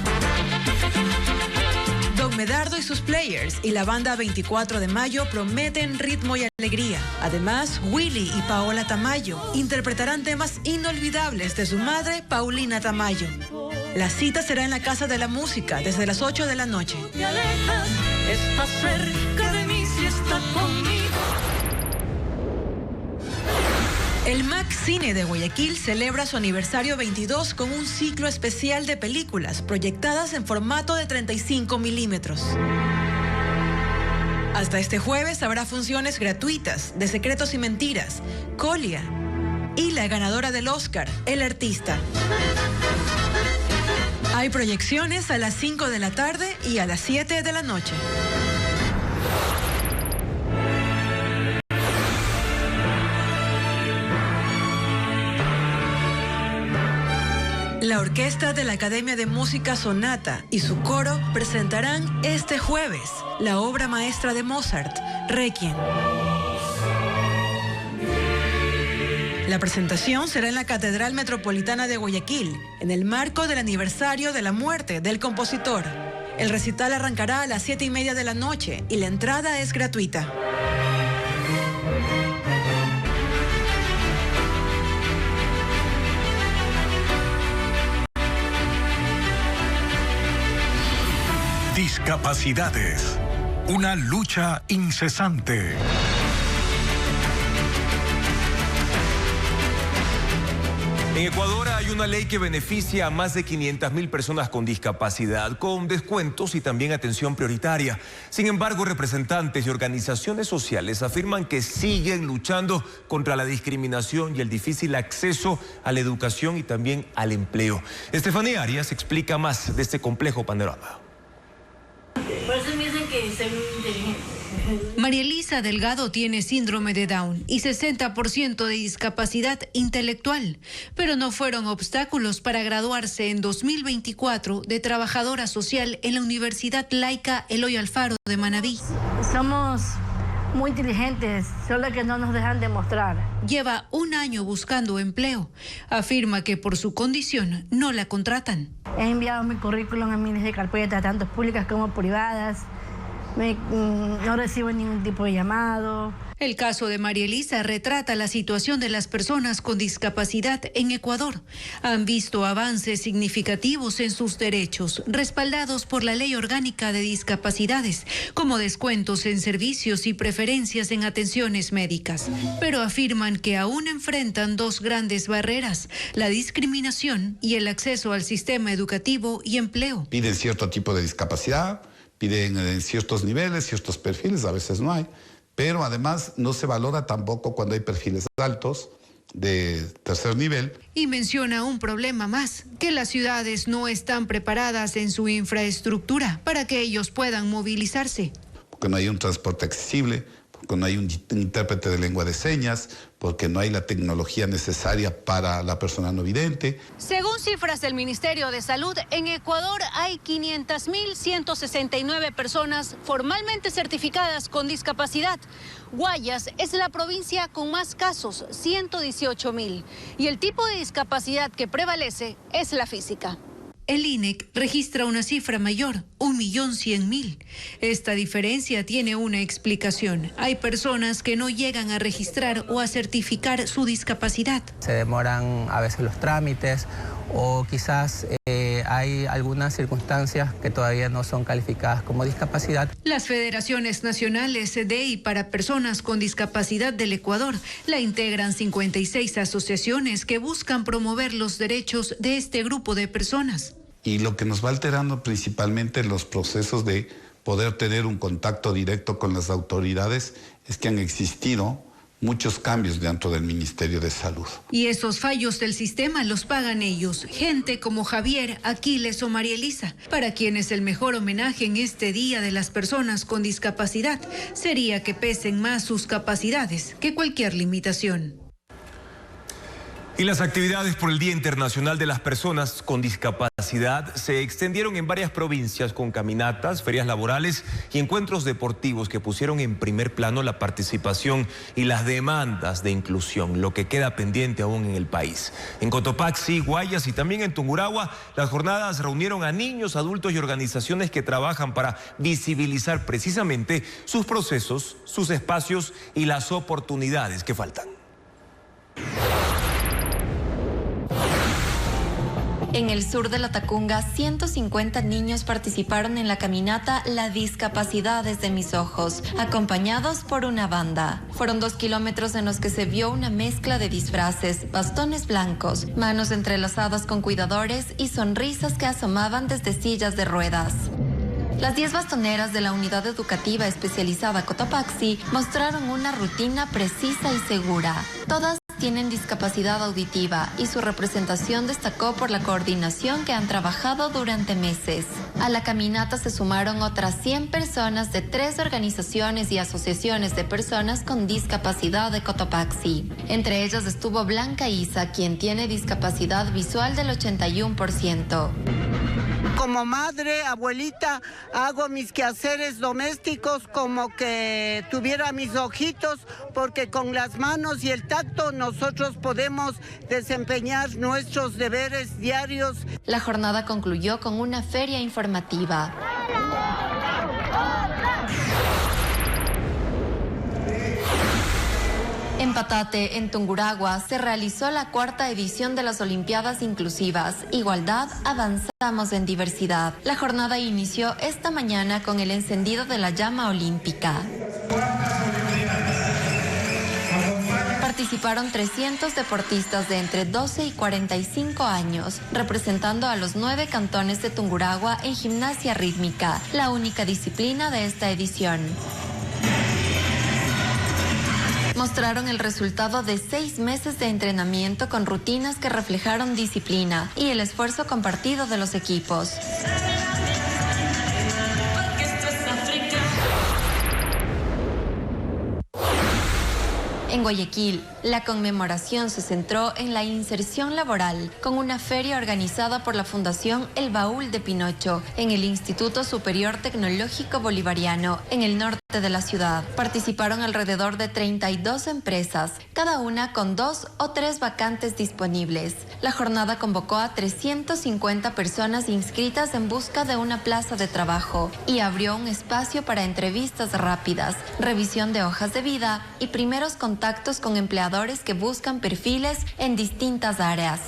Don Medardo y sus Players y la banda 24 de Mayo prometen ritmo y alegría. Además, Willy y Paola Tamayo interpretarán temas inolvidables de su madre, Paulina Tamayo. La cita será en la Casa de la Música desde las 8 de la noche. Me alejas, está cerca de mí si está conmigo. El MAC Cine de Guayaquil celebra su aniversario 22 con un ciclo especial de películas proyectadas en formato de 35 milímetros. Hasta este jueves habrá funciones gratuitas de Secretos y Mentiras, Colia y la ganadora del Oscar, El Artista. Hay proyecciones a las 5 de la tarde y a las 7 de la noche. La orquesta de la Academia de Música Sonata y su coro presentarán este jueves la obra maestra de Mozart, Requiem. La presentación será en la Catedral Metropolitana de Guayaquil, en el marco del aniversario de la muerte del compositor. El recital arrancará a las 7:30 de la noche y la entrada es gratuita. discapacidades. Una lucha incesante. En Ecuador hay una ley que beneficia a más de 500.000 personas con discapacidad, con descuentos y también atención prioritaria. Sin embargo, representantes y organizaciones sociales afirman que siguen luchando contra la discriminación y el difícil acceso a la educación y también al empleo. Estefanía Arias explica más de este complejo panorama. Por eso me dicen que soy muy inteligente. María Elisa Delgado tiene síndrome de Down y 60% de discapacidad intelectual, pero no fueron obstáculos para graduarse en 2024 de trabajadora social en la Universidad Laica Eloy Alfaro de Manabí. Somos muy inteligentes, solo que no nos dejan demostrar. Lleva un año buscando empleo. Afirma que por su condición no la contratan. He enviado mi currículum a miles de carpetas, tanto públicas como privadas. No recibo ningún tipo de llamado. El caso de María Elisa retrata la situación de las personas con discapacidad en Ecuador. Han visto avances significativos en sus derechos, respaldados por la Ley Orgánica de Discapacidades, como descuentos en servicios y preferencias en atenciones médicas. Pero afirman que aún enfrentan dos grandes barreras: la discriminación y el acceso al sistema educativo y empleo. Piden cierto tipo de discapacidad, piden ciertos niveles, ciertos perfiles, a veces no hay, pero además no se valora tampoco cuando hay perfiles altos de tercer nivel. Y menciona un problema más, que las ciudades no están preparadas en su infraestructura para que ellos puedan movilizarse. Porque no hay un transporte accesible, porque no hay un intérprete de lengua de señas, porque no hay la tecnología necesaria para la persona no vidente. Según cifras del Ministerio de Salud, en Ecuador hay 500.169 personas formalmente certificadas con discapacidad. Guayas es la provincia con más casos, 118.000. Y el tipo de discapacidad que prevalece es la física. El INEC registra una cifra mayor, 1.100.000. Esta diferencia tiene una explicación. Hay personas que no llegan a registrar o a certificar su discapacidad. Se demoran a veces los trámites o quizás hay algunas circunstancias que todavía no son calificadas como discapacidad. Las federaciones nacionales de y para personas con discapacidad del Ecuador la integran 56 asociaciones que buscan promover los derechos de este grupo de personas. Y lo que nos va alterando principalmente los procesos de poder tener un contacto directo con las autoridades es que han existido muchos cambios dentro del Ministerio de Salud. Y esos fallos del sistema los pagan ellos, gente como Javier, Aquiles o María Elisa, para quienes el mejor homenaje en este Día de las Personas con Discapacidad sería que pesen más sus capacidades que cualquier limitación. Y las actividades por el Día Internacional de las Personas con Discapacidad se extendieron en varias provincias con caminatas, ferias laborales y encuentros deportivos que pusieron en primer plano la participación y las demandas de inclusión, lo que queda pendiente aún en el país. En Cotopaxi, Guayas y también en Tungurahua, las jornadas reunieron a niños, adultos y organizaciones que trabajan para visibilizar precisamente sus procesos, sus espacios y las oportunidades que faltan. En el sur de la Tacunga, 150 niños participaron en la caminata La discapacidad desde mis ojos, acompañados por una banda. Fueron 2 kilómetros en los que se vio una mezcla de disfraces, bastones blancos, manos entrelazadas con cuidadores y sonrisas que asomaban desde sillas de ruedas. Las 10 bastoneras de la unidad educativa especializada Cotopaxi mostraron una rutina precisa y segura. Todas tienen discapacidad auditiva y su representación destacó por la coordinación que han trabajado durante meses. A la caminata se sumaron otras 100 personas de 3 organizaciones y asociaciones de personas con discapacidad de Cotopaxi. Entre ellas estuvo Blanca Isa, quien tiene discapacidad visual del 81%. Como madre, abuelita, hago mis quehaceres domésticos como que tuviera mis ojitos, porque con las manos y el tacto nosotros podemos desempeñar nuestros deberes diarios. La jornada concluyó con una feria informativa. En Patate, en Tungurahua, se realizó la 4ª edición de las Olimpiadas Inclusivas. Igualdad, avanzamos en diversidad. La jornada inició esta mañana con el encendido de la llama olímpica. Participaron 300 deportistas de entre 12 y 45 años, representando a los 9 cantones de Tungurahua en gimnasia rítmica, la única disciplina de esta edición. Mostraron el resultado de 6 meses de entrenamiento con rutinas que reflejaron disciplina y el esfuerzo compartido de los equipos. En Guayaquil, la conmemoración se centró en la inserción laboral con una feria organizada por la Fundación El Baúl de Pinocho en el Instituto Superior Tecnológico Bolivariano en el norte de la ciudad. Participaron alrededor de 32 empresas, cada una con 2 o 3 vacantes disponibles. La jornada convocó a 350 personas inscritas en busca de una plaza de trabajo y abrió un espacio para entrevistas rápidas, revisión de hojas de vida y primeros contactos con empleadores que buscan perfiles en distintas áreas.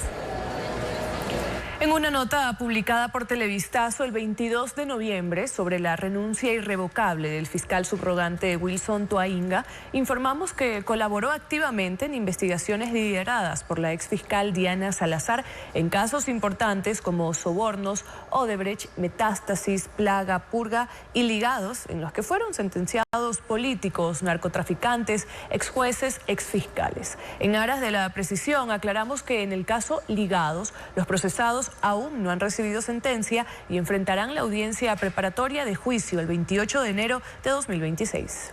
En una nota publicada por Televistazo el 22 de noviembre sobre la renuncia irrevocable del fiscal subrogante Wilson Toainga, informamos que colaboró activamente en investigaciones lideradas por la exfiscal Diana Salazar en casos importantes como sobornos, Odebrecht, Metástasis, Plaga, Purga y ligados en los que fueron sentenciados políticos, narcotraficantes, exjueces, exfiscales. En aras de la precisión, aclaramos que en el caso ligados, los procesados aún no han recibido sentencia y enfrentarán la audiencia preparatoria de juicio el 28 de enero de 2026.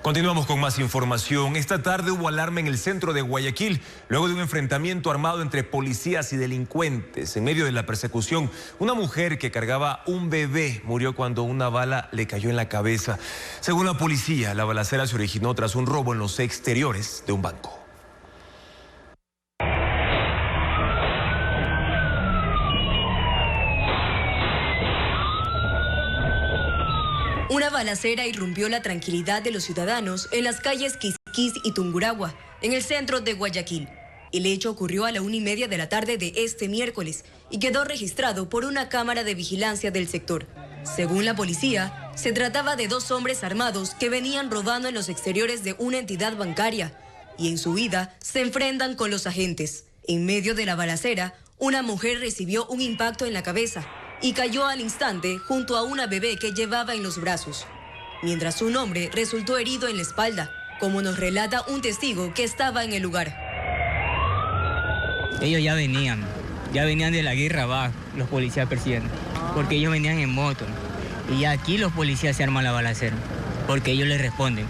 Continuamos con más información. Esta tarde hubo alarma en el centro de Guayaquil, luego de un enfrentamiento armado entre policías y delincuentes. En medio de la persecución, una mujer que cargaba un bebé murió cuando una bala le cayó en la cabeza. Según la policía, la balacera se originó tras un robo en los exteriores de un banco. Una balacera irrumpió la tranquilidad de los ciudadanos en las calles Quisquis y Tungurahua, en el centro de Guayaquil. El hecho ocurrió a la 1:30 de la tarde de este miércoles y quedó registrado por una cámara de vigilancia del sector. Según la policía, se trataba de 2 hombres armados que venían rodando en los exteriores de una entidad bancaria y en su huida se enfrentan con los agentes. En medio de la balacera, una mujer recibió un impacto en la cabeza y cayó al instante junto a una bebé que llevaba en los brazos, mientras un hombre resultó herido en la espalda, como nos relata un testigo que estaba en el lugar. Ellos ya venían de la guerra abajo, los policías persiguiendo, porque ellos venían en moto, y ya aquí los policías se arman la balacera, porque ellos les responden.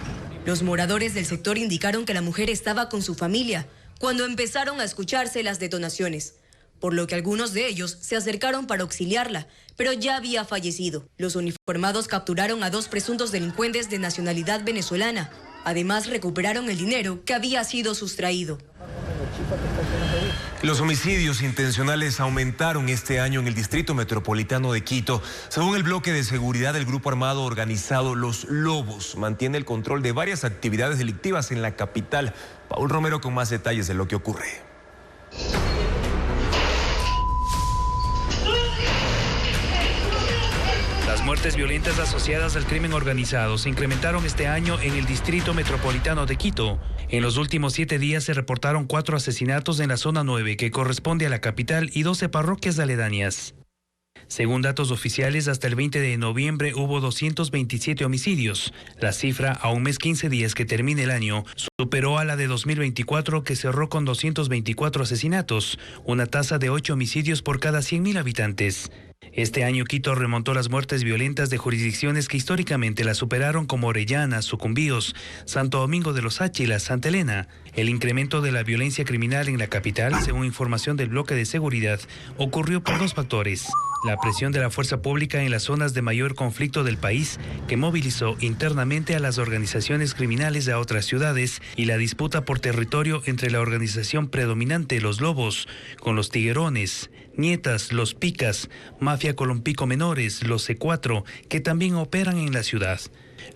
Los moradores del sector indicaron que la mujer estaba con su familia cuando empezaron a escucharse las detonaciones, por lo que algunos de ellos se acercaron para auxiliarla, pero ya había fallecido. Los uniformados capturaron a 2 presuntos delincuentes de nacionalidad venezolana. Además, recuperaron el dinero que había sido sustraído. Los homicidios intencionales aumentaron este año en el Distrito Metropolitano de Quito. Según el bloque de seguridad del grupo armado organizado Los Lobos, mantiene el control de varias actividades delictivas en la capital. Paul Romero con más detalles de lo que ocurre. Las muertes violentas asociadas al crimen organizado se incrementaron este año en el Distrito Metropolitano de Quito. En los últimos 7 días se reportaron 4 asesinatos en la zona 9, que corresponde a la capital, y 12 parroquias aledañas. Según datos oficiales, hasta el 20 de noviembre hubo 227 homicidios. La cifra, a un mes 15 días que termine el año, superó a la de 2024, que cerró con 224 asesinatos, una tasa de 8 homicidios por cada 100.000 habitantes. Este año Quito remontó las muertes violentas de jurisdicciones que históricamente las superaron, como Orellana, Sucumbíos, Santo Domingo de los Áchilas, Santa Elena. El incremento de la violencia criminal en la capital, según información del bloque de seguridad, ocurrió por 2 factores: la presión de la fuerza pública en las zonas de mayor conflicto del país, que movilizó internamente a las organizaciones criminales de otras ciudades, y la disputa por territorio entre la organización predominante, Los Lobos, con los Tiguerones, Nietas, Los Picas, Mafia Colompico Menores, los C4, que también operan en la ciudad.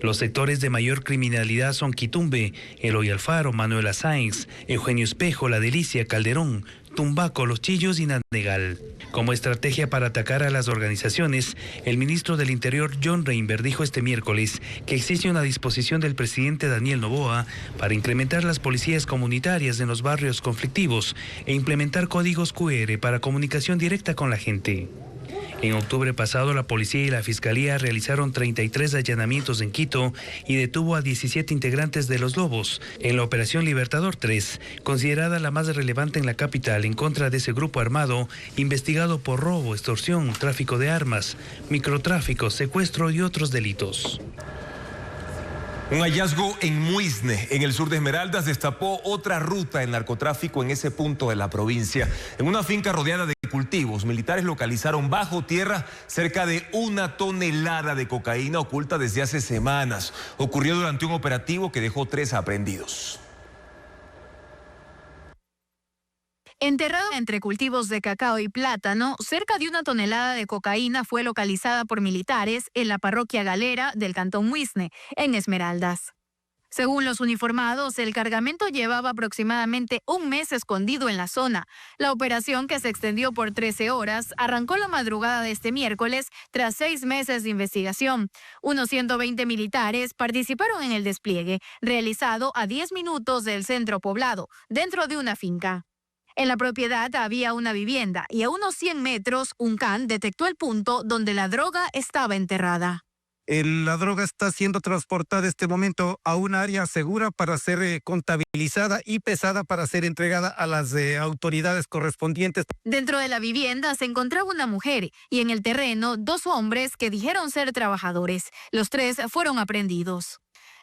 Los sectores de mayor criminalidad son Quitumbe, Eloy Alfaro, Manuela Sáenz, Eugenio Espejo, La Delicia, Calderón, Tumbaco, Los Chillos y Nanegal. Como estrategia para atacar a las organizaciones, el ministro del Interior, John Reinberg, dijo este miércoles que existe una disposición del presidente Daniel Noboa para incrementar las policías comunitarias en los barrios conflictivos e implementar códigos QR para comunicación directa con la gente. En octubre pasado, la policía y la fiscalía realizaron 33 allanamientos en Quito y detuvo a 17 integrantes de Los Lobos en la Operación Libertador 3, considerada la más relevante en la capital en contra de ese grupo armado, investigado por robo, extorsión, tráfico de armas, microtráfico, secuestro y otros delitos. Un hallazgo en Muisne, en el sur de Esmeraldas, destapó otra ruta del narcotráfico en ese punto de la provincia. En una finca rodeada de cultivos, militares localizaron bajo tierra cerca de 1 tonelada de cocaína oculta desde hace semanas. Ocurrió durante un operativo que dejó 3 aprehendidos. Enterrado entre cultivos de cacao y plátano, cerca de 1 tonelada de cocaína fue localizada por militares en la parroquia Galera del cantón Muisne, en Esmeraldas. Según los uniformados, el cargamento llevaba aproximadamente un mes escondido en la zona. La operación, que se extendió por 13 horas, arrancó la madrugada de este miércoles tras 6 meses de investigación. Unos 120 militares participaron en el despliegue, realizado a 10 minutos del centro poblado, dentro de una finca. En la propiedad había una vivienda y a unos 100 metros un can detectó el punto donde la droga estaba enterrada. La droga está siendo transportada en este momento a un área segura para ser contabilizada y pesada para ser entregada a las autoridades correspondientes. Dentro de la vivienda se encontraba una mujer y en el terreno 2 hombres que dijeron ser trabajadores. Los 3 fueron aprehendidos.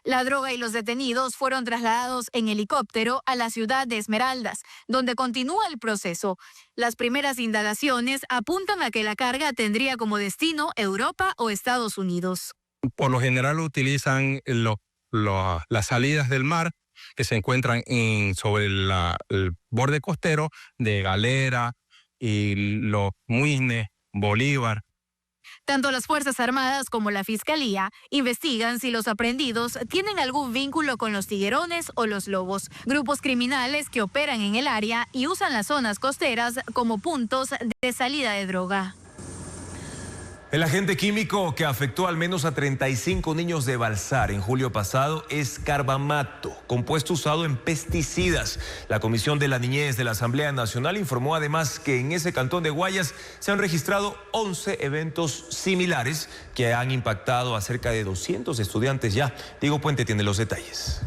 La droga y los detenidos fueron trasladados en helicóptero a la ciudad de Esmeraldas, donde continúa el proceso. Las primeras indagaciones apuntan a que la carga tendría como destino Europa o Estados Unidos. Por lo general utilizan las salidas del mar que se encuentran sobre el borde costero de Galera y los Muisne, Bolívar. Tanto las Fuerzas Armadas como la Fiscalía investigan si los aprehendidos tienen algún vínculo con los tiguerones o los lobos, grupos criminales que operan en el área y usan las zonas costeras como puntos de salida de droga. El agente químico que afectó al menos a 35 niños de Balsar en julio pasado es carbamato, compuesto usado en pesticidas. La Comisión de la Niñez de la Asamblea Nacional informó además que en ese cantón de Guayas se han registrado 11 eventos similares que han impactado a cerca de 200 estudiantes ya. Diego Puente tiene los detalles.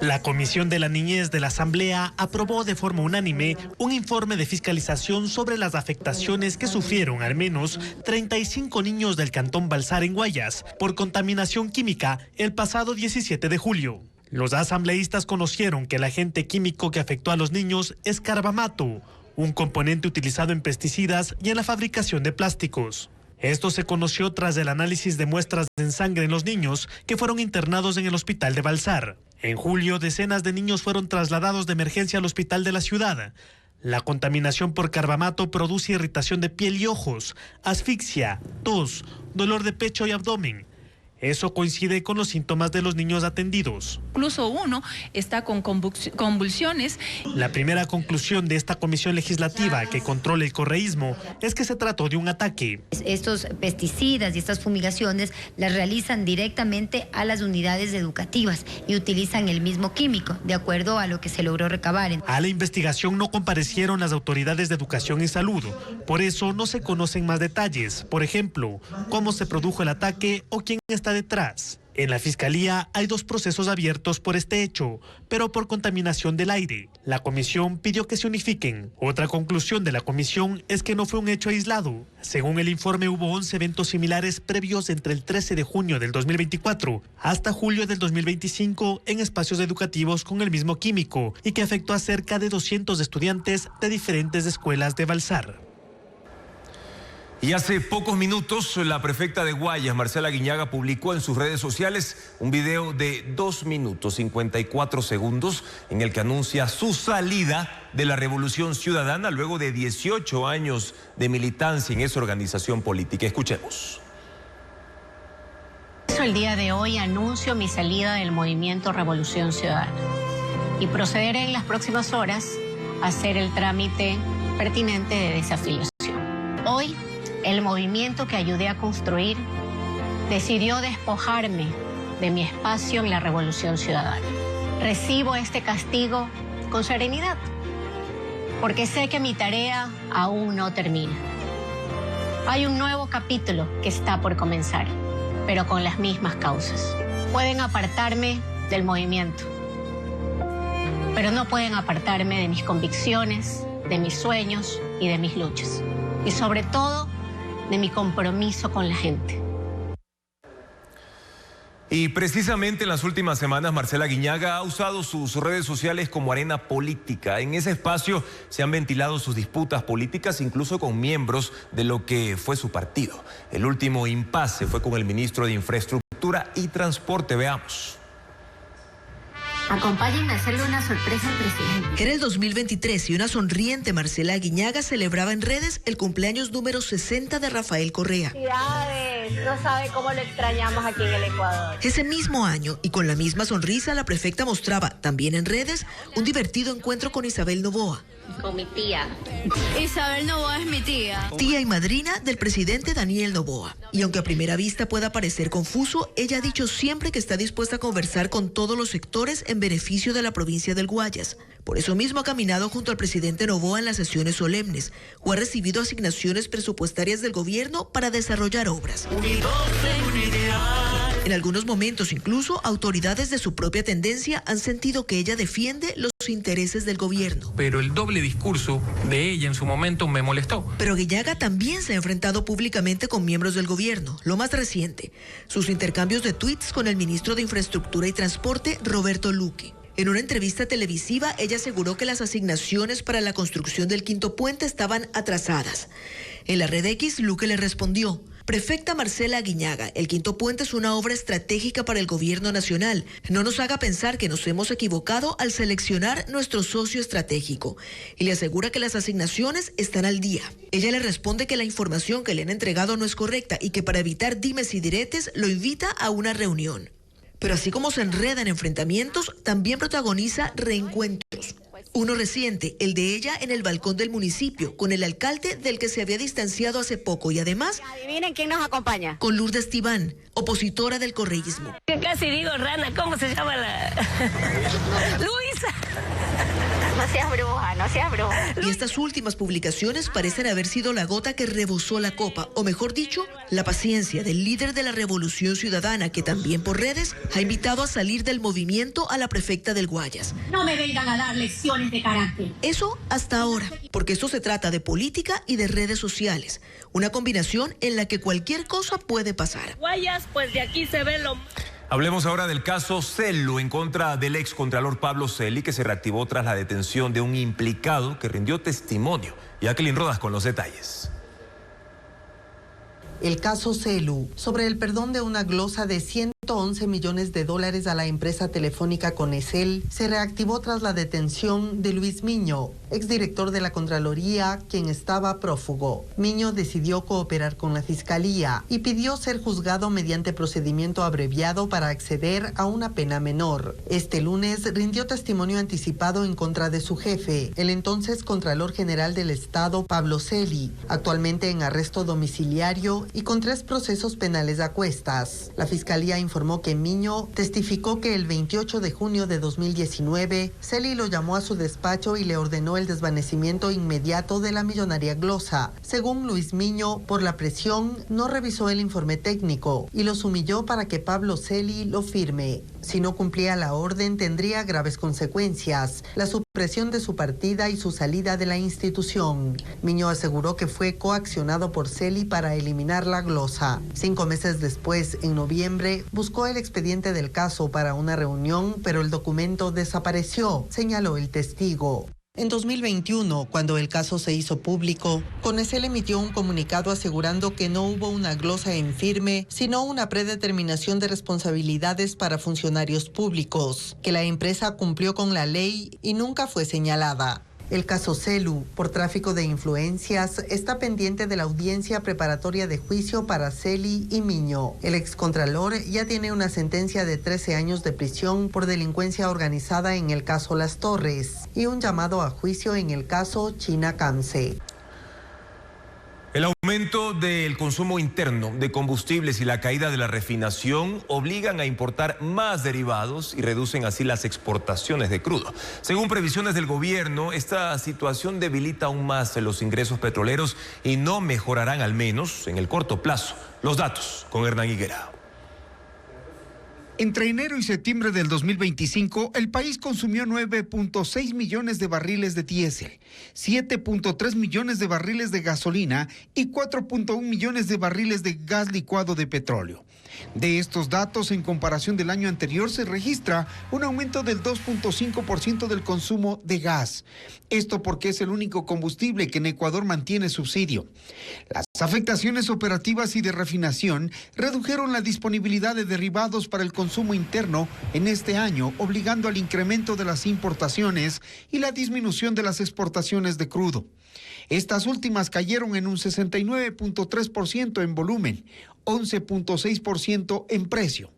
La Comisión de la Niñez de la Asamblea aprobó de forma unánime un informe de fiscalización sobre las afectaciones que sufrieron al menos 35 niños del cantón Balsar en Guayas por contaminación química el pasado 17 de julio. Los asambleístas conocieron que el agente químico que afectó a los niños es carbamato, un componente utilizado en pesticidas y en la fabricación de plásticos. Esto se conoció tras el análisis de muestras en sangre en los niños que fueron internados en el hospital de Balsar. En julio, decenas de niños fueron trasladados de emergencia al hospital de la ciudad. La contaminación por carbamato produce irritación de piel y ojos, asfixia, tos, dolor de pecho y abdomen. Eso coincide con los síntomas de los niños atendidos. Incluso uno está con convulsiones. La primera conclusión de esta comisión legislativa que controla el correísmo es que se trató de un ataque. Estos pesticidas y estas fumigaciones las realizan directamente a las unidades educativas y utilizan el mismo químico, de acuerdo a lo que se logró recabar. A la investigación no comparecieron las autoridades de educación y salud. Por eso no se conocen más detalles. Por ejemplo, cómo se produjo el ataque o quién está detrás. En la Fiscalía hay 2 procesos abiertos por este hecho, pero por contaminación del aire. La comisión pidió que se unifiquen. Otra conclusión de la comisión es que no fue un hecho aislado. Según el informe, hubo 11 eventos similares previos entre el 13 de junio del 2024 hasta julio del 2025 en espacios educativos con el mismo químico y que afectó a cerca de 200 estudiantes de diferentes escuelas de Balsar. Y hace pocos minutos, la prefecta de Guayas, Marcela Guiñaga, publicó en sus redes sociales un video de 2 minutos 54 segundos en el que anuncia su salida de la Revolución Ciudadana luego de 18 años de militancia en esa organización política. Escuchemos. eso el día de hoy anuncio mi salida del movimiento Revolución Ciudadana y procederé en las próximas horas a hacer el trámite pertinente de desafiliación. Hoy, el movimiento que ayudé a construir decidió despojarme de mi espacio en la Revolución Ciudadana. Recibo este castigo con serenidad, porque sé que mi tarea aún no termina. Hay un nuevo capítulo que está por comenzar, pero con las mismas causas. Pueden apartarme del movimiento, pero no pueden apartarme de mis convicciones, de mis sueños y de mis luchas. Y sobre todo, de mi compromiso con la gente. Y precisamente en las últimas semanas, Marcela Guiñaga ha usado sus redes sociales como arena política. En ese espacio se han ventilado sus disputas políticas, incluso con miembros de lo que fue su partido. El último impasse fue con el ministro de Infraestructura y Transporte. Veamos. Acompáñenme a hacerle una sorpresa al presidente. Era el 2023 y una sonriente Marcela Guiñaga celebraba en redes el cumpleaños número 60 de Rafael Correa. Felicidades, no sabe cómo lo extrañamos aquí en el Ecuador. Ese mismo año, y con la misma sonrisa, la prefecta mostraba, también en redes, un divertido encuentro con Isabel Noboa. Con mi tía. Isabel Noboa es mi tía. Tía y madrina del presidente Daniel Noboa. Y aunque a primera vista pueda parecer confuso, ella ha dicho siempre que está dispuesta a conversar con todos los sectores en beneficio de la provincia del Guayas. Por eso mismo ha caminado junto al presidente Noboa en las sesiones solemnes o ha recibido asignaciones presupuestarias del gobierno para desarrollar obras. En algunos momentos incluso autoridades de su propia tendencia han sentido que ella defiende los intereses del gobierno. Pero el doble discurso de ella en su momento me molestó. Pero Guiñaga también se ha enfrentado públicamente con miembros del gobierno. Lo más reciente, sus intercambios de tweets con el ministro de Infraestructura y Transporte, Roberto Luque. En una entrevista televisiva, ella aseguró que las asignaciones para la construcción del quinto puente estaban atrasadas. En la red X, Luque le respondió: Prefecta Marcela Guiñaga, el quinto puente es una obra estratégica para el gobierno nacional. No nos haga pensar que nos hemos equivocado al seleccionar nuestro socio estratégico. Y le asegura que las asignaciones están al día. Ella le responde que la información que le han entregado no es correcta y que para evitar dimes y diretes lo invita a una reunión. Pero así como se enreda en enfrentamientos, también protagoniza reencuentros. Uno reciente, el de ella en el balcón del municipio, con el alcalde del que se había distanciado hace poco y además... Adivinen quién nos acompaña. Con Lourdes Tibán, opositora del correísmo. Casi digo rana, ¿cómo se llama la...? Luisa. No seas bruja, no seas bruja. Y estas últimas publicaciones parecen haber sido la gota que rebosó la copa, o mejor dicho, la paciencia del líder de la Revolución Ciudadana, que también por redes ha invitado a salir del movimiento a la prefecta del Guayas. No me vengan a dar lecciones de carácter. Eso hasta ahora, porque esto se trata de política y de redes sociales, una combinación en la que cualquier cosa puede pasar. Guayas, pues de aquí se ve lo... Hablemos ahora del caso Celu en contra del excontralor Pablo Celi, que se reactivó tras la detención de un implicado que rindió testimonio. Jacqueline Rodas con los detalles. El caso Celu, sobre el perdón de una glosa de 111 millones de dólares a la empresa telefónica Conecel, se reactivó tras la detención de Luis Miño, exdirector de la Contraloría, quien estaba prófugo. Miño decidió cooperar con la Fiscalía y pidió ser juzgado mediante procedimiento abreviado para acceder a una pena menor. Este lunes rindió testimonio anticipado en contra de su jefe, el entonces Contralor General del Estado, Pablo Celi, actualmente en arresto domiciliario y con 3 procesos penales a cuestas. La Fiscalía informó que Miño testificó que el 28 de junio de 2019, Celi lo llamó a su despacho y le ordenó el desvanecimiento inmediato de la millonaria glosa. Según Luis Miño, por la presión, no revisó el informe técnico y los humilló para que Pablo Celi lo firme. Si no cumplía la orden, tendría graves consecuencias: la supresión de su partida y su salida de la institución. Miño aseguró que fue coaccionado por Celi para eliminar la glosa. 5 meses después, en noviembre, buscó el expediente del caso para una reunión, pero el documento desapareció, señaló el testigo. En 2021, cuando el caso se hizo público, Conecel emitió un comunicado asegurando que no hubo una glosa en firme, sino una predeterminación de responsabilidades para funcionarios públicos, que la empresa cumplió con la ley y nunca fue señalada. El caso Celu, por tráfico de influencias, está pendiente de la audiencia preparatoria de juicio para Celi y Miño. El excontralor ya tiene una sentencia de 13 años de prisión por delincuencia organizada en el caso Las Torres y un llamado a juicio en el caso China Camse. El aumento del consumo interno de combustibles y la caída de la refinación obligan a importar más derivados y reducen así las exportaciones de crudo. Según previsiones del gobierno, esta situación debilita aún más los ingresos petroleros y no mejorarán, al menos en el corto plazo. Los datos con Hernán Higuera. Entre enero y septiembre del 2025, el país consumió 9.6 millones de barriles de diésel, 7.3 millones de barriles de gasolina y 4.1 millones de barriles de gas licuado de petróleo. De estos datos, en comparación del año anterior, se registra un aumento del 2.5% del consumo de gas. Esto porque es el único combustible que en Ecuador mantiene subsidio. Las afectaciones operativas y de refinación redujeron la disponibilidad de derivados para el consumo interno en este año, obligando al incremento de las importaciones y la disminución de las exportaciones de crudo. Estas últimas cayeron en un 69.3% en volumen, 11.6% en precio.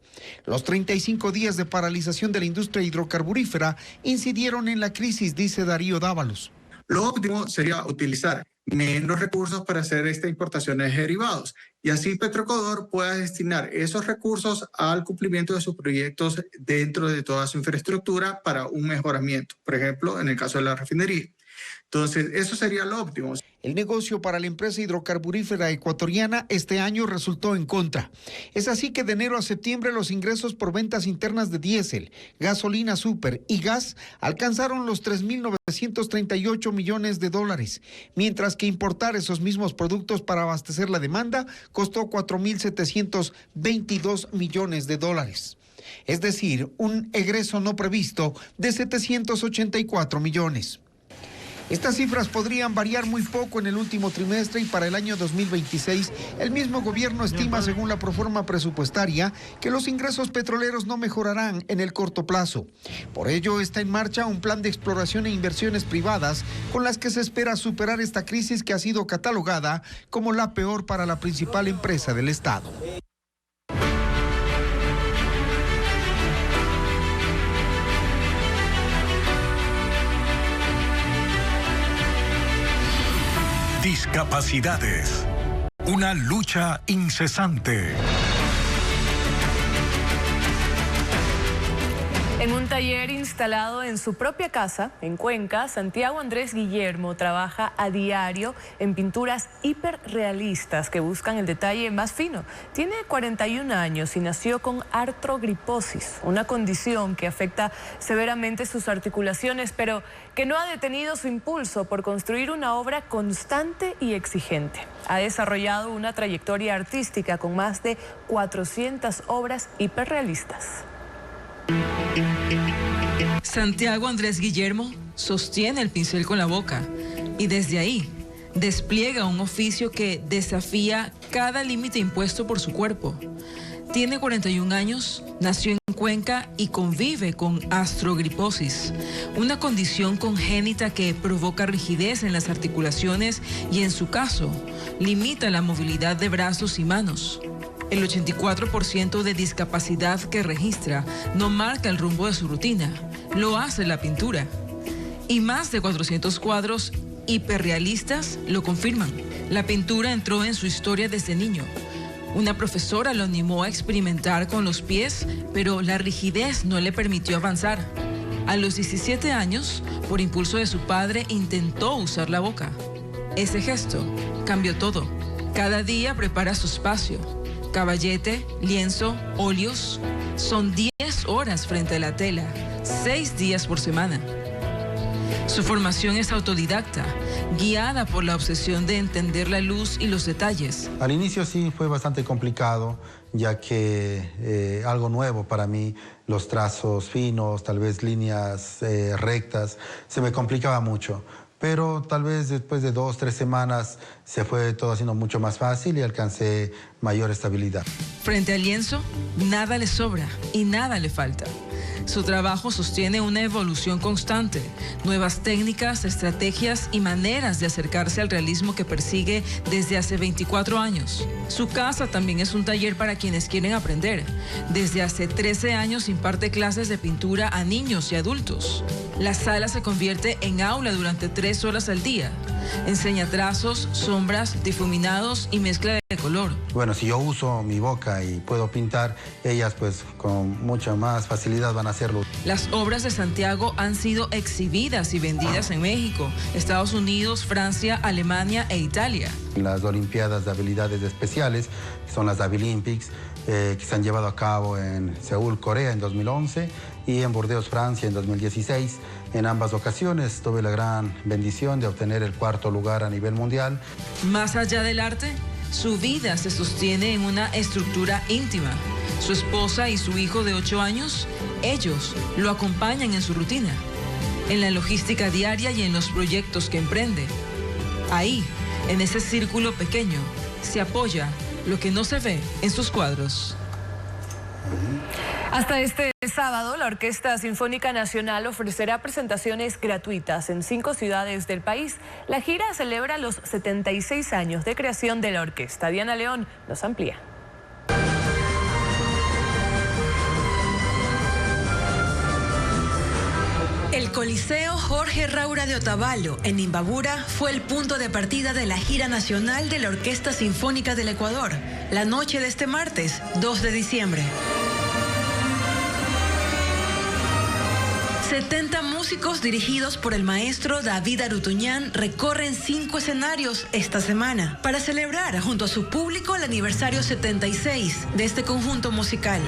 Los 35 días de paralización de la industria hidrocarburífera incidieron en la crisis, dice Darío Dávalos. Lo óptimo sería utilizar menos recursos para hacer estas importaciones de derivados y así Petroecuador pueda destinar esos recursos al cumplimiento de sus proyectos dentro de toda su infraestructura para un mejoramiento, por ejemplo, en el caso de la refinería. Entonces, eso sería lo óptimo. El negocio para la empresa hidrocarburífera ecuatoriana este año resultó en contra. Es así que de enero a septiembre los ingresos por ventas internas de diésel, gasolina súper y gas alcanzaron los 3.938 millones de dólares, mientras que importar esos mismos productos para abastecer la demanda costó 4.722 millones de dólares. Es decir, un egreso no previsto de 784 millones. Estas cifras podrían variar muy poco en el último trimestre y para el año 2026 el mismo gobierno estima, según la proforma presupuestaria, que los ingresos petroleros no mejorarán en el corto plazo. Por ello está en marcha un plan de exploración e inversiones privadas con las que se espera superar esta crisis que ha sido catalogada como la peor para la principal empresa del Estado. Discapacidades. Una lucha incesante. En un taller instalado en su propia casa, en Cuenca, Santiago Andrés Guillermo trabaja a diario en pinturas hiperrealistas que buscan el detalle más fino. Tiene 41 años y nació con artrogriposis, una condición que afecta severamente sus articulaciones, pero que no ha detenido su impulso por construir una obra constante y exigente. Ha desarrollado una trayectoria artística con más de 400 obras hiperrealistas. Santiago Andrés Guillermo sostiene el pincel con la boca y desde ahí despliega un oficio que desafía cada límite impuesto por su cuerpo. Tiene 41 años, nació en Cuenca y convive con artrogriposis, una condición congénita que provoca rigidez en las articulaciones y, en su caso, limita la movilidad de brazos y manos. El 84% de discapacidad que registra no marca el rumbo de su rutina, lo hace la pintura. Y más de 400 cuadros hiperrealistas lo confirman. La pintura entró en su historia desde niño. Una profesora lo animó a experimentar con los pies, pero la rigidez no le permitió avanzar. A los 17 años, por impulso de su padre, intentó usar la boca. Ese gesto cambió todo. Cada día prepara su espacio. Caballete, lienzo, óleos. Son 10 horas frente a la tela, 6 días por semana. Su formación es autodidacta, guiada por la obsesión de entender la luz y los detalles. Al inicio sí fue bastante complicado, ya que algo nuevo para mí, los trazos finos, tal vez líneas rectas, se me complicaba mucho. Pero tal vez después de 2 o 3 semanas se fue todo haciendo mucho más fácil y alcancé mayor estabilidad. Frente al lienzo, nada le sobra y nada le falta. Su trabajo sostiene una evolución constante, nuevas técnicas, estrategias y maneras de acercarse al realismo que persigue desde hace 24 años. Su casa también es un taller para quienes quieren aprender. Desde hace 13 años imparte clases de pintura a niños y adultos. La sala se convierte en aula durante 3 horas al día. Enseña trazos, sombras, difuminados y mezcla de color. Bueno, si yo uso mi boca y puedo pintar, ellas pues con mucha más facilidad van a hacerlo. Las obras de Santiago han sido exhibidas y vendidas en México, Estados Unidos, Francia, Alemania e Italia. Las Olimpiadas de Habilidades Especiales, que son las Avilympics, que se han llevado a cabo en Seúl, Corea, en 2011 y en Burdeos, Francia, en 2016. En ambas ocasiones tuve la gran bendición de obtener el 4º lugar a nivel mundial. Más allá del arte, su vida se sostiene en una estructura íntima. Su esposa y su hijo de 8 años, ellos lo acompañan en su rutina, en la logística diaria y en los proyectos que emprende. Ahí, en ese círculo pequeño, se apoya lo que no se ve en sus cuadros. Hasta este sábado, la Orquesta Sinfónica Nacional ofrecerá presentaciones gratuitas en 5 ciudades del país. La gira celebra los 76 años de creación de la orquesta. Diana León nos amplía. El Coliseo Jorge Raura de Otavalo, en Imbabura, fue el punto de partida de la gira nacional de la Orquesta Sinfónica del Ecuador, la noche de este martes, 2 de diciembre. 70 músicos dirigidos por el maestro David Arutuñán recorren 5 escenarios esta semana para celebrar junto a su público el aniversario 76 de este conjunto musical.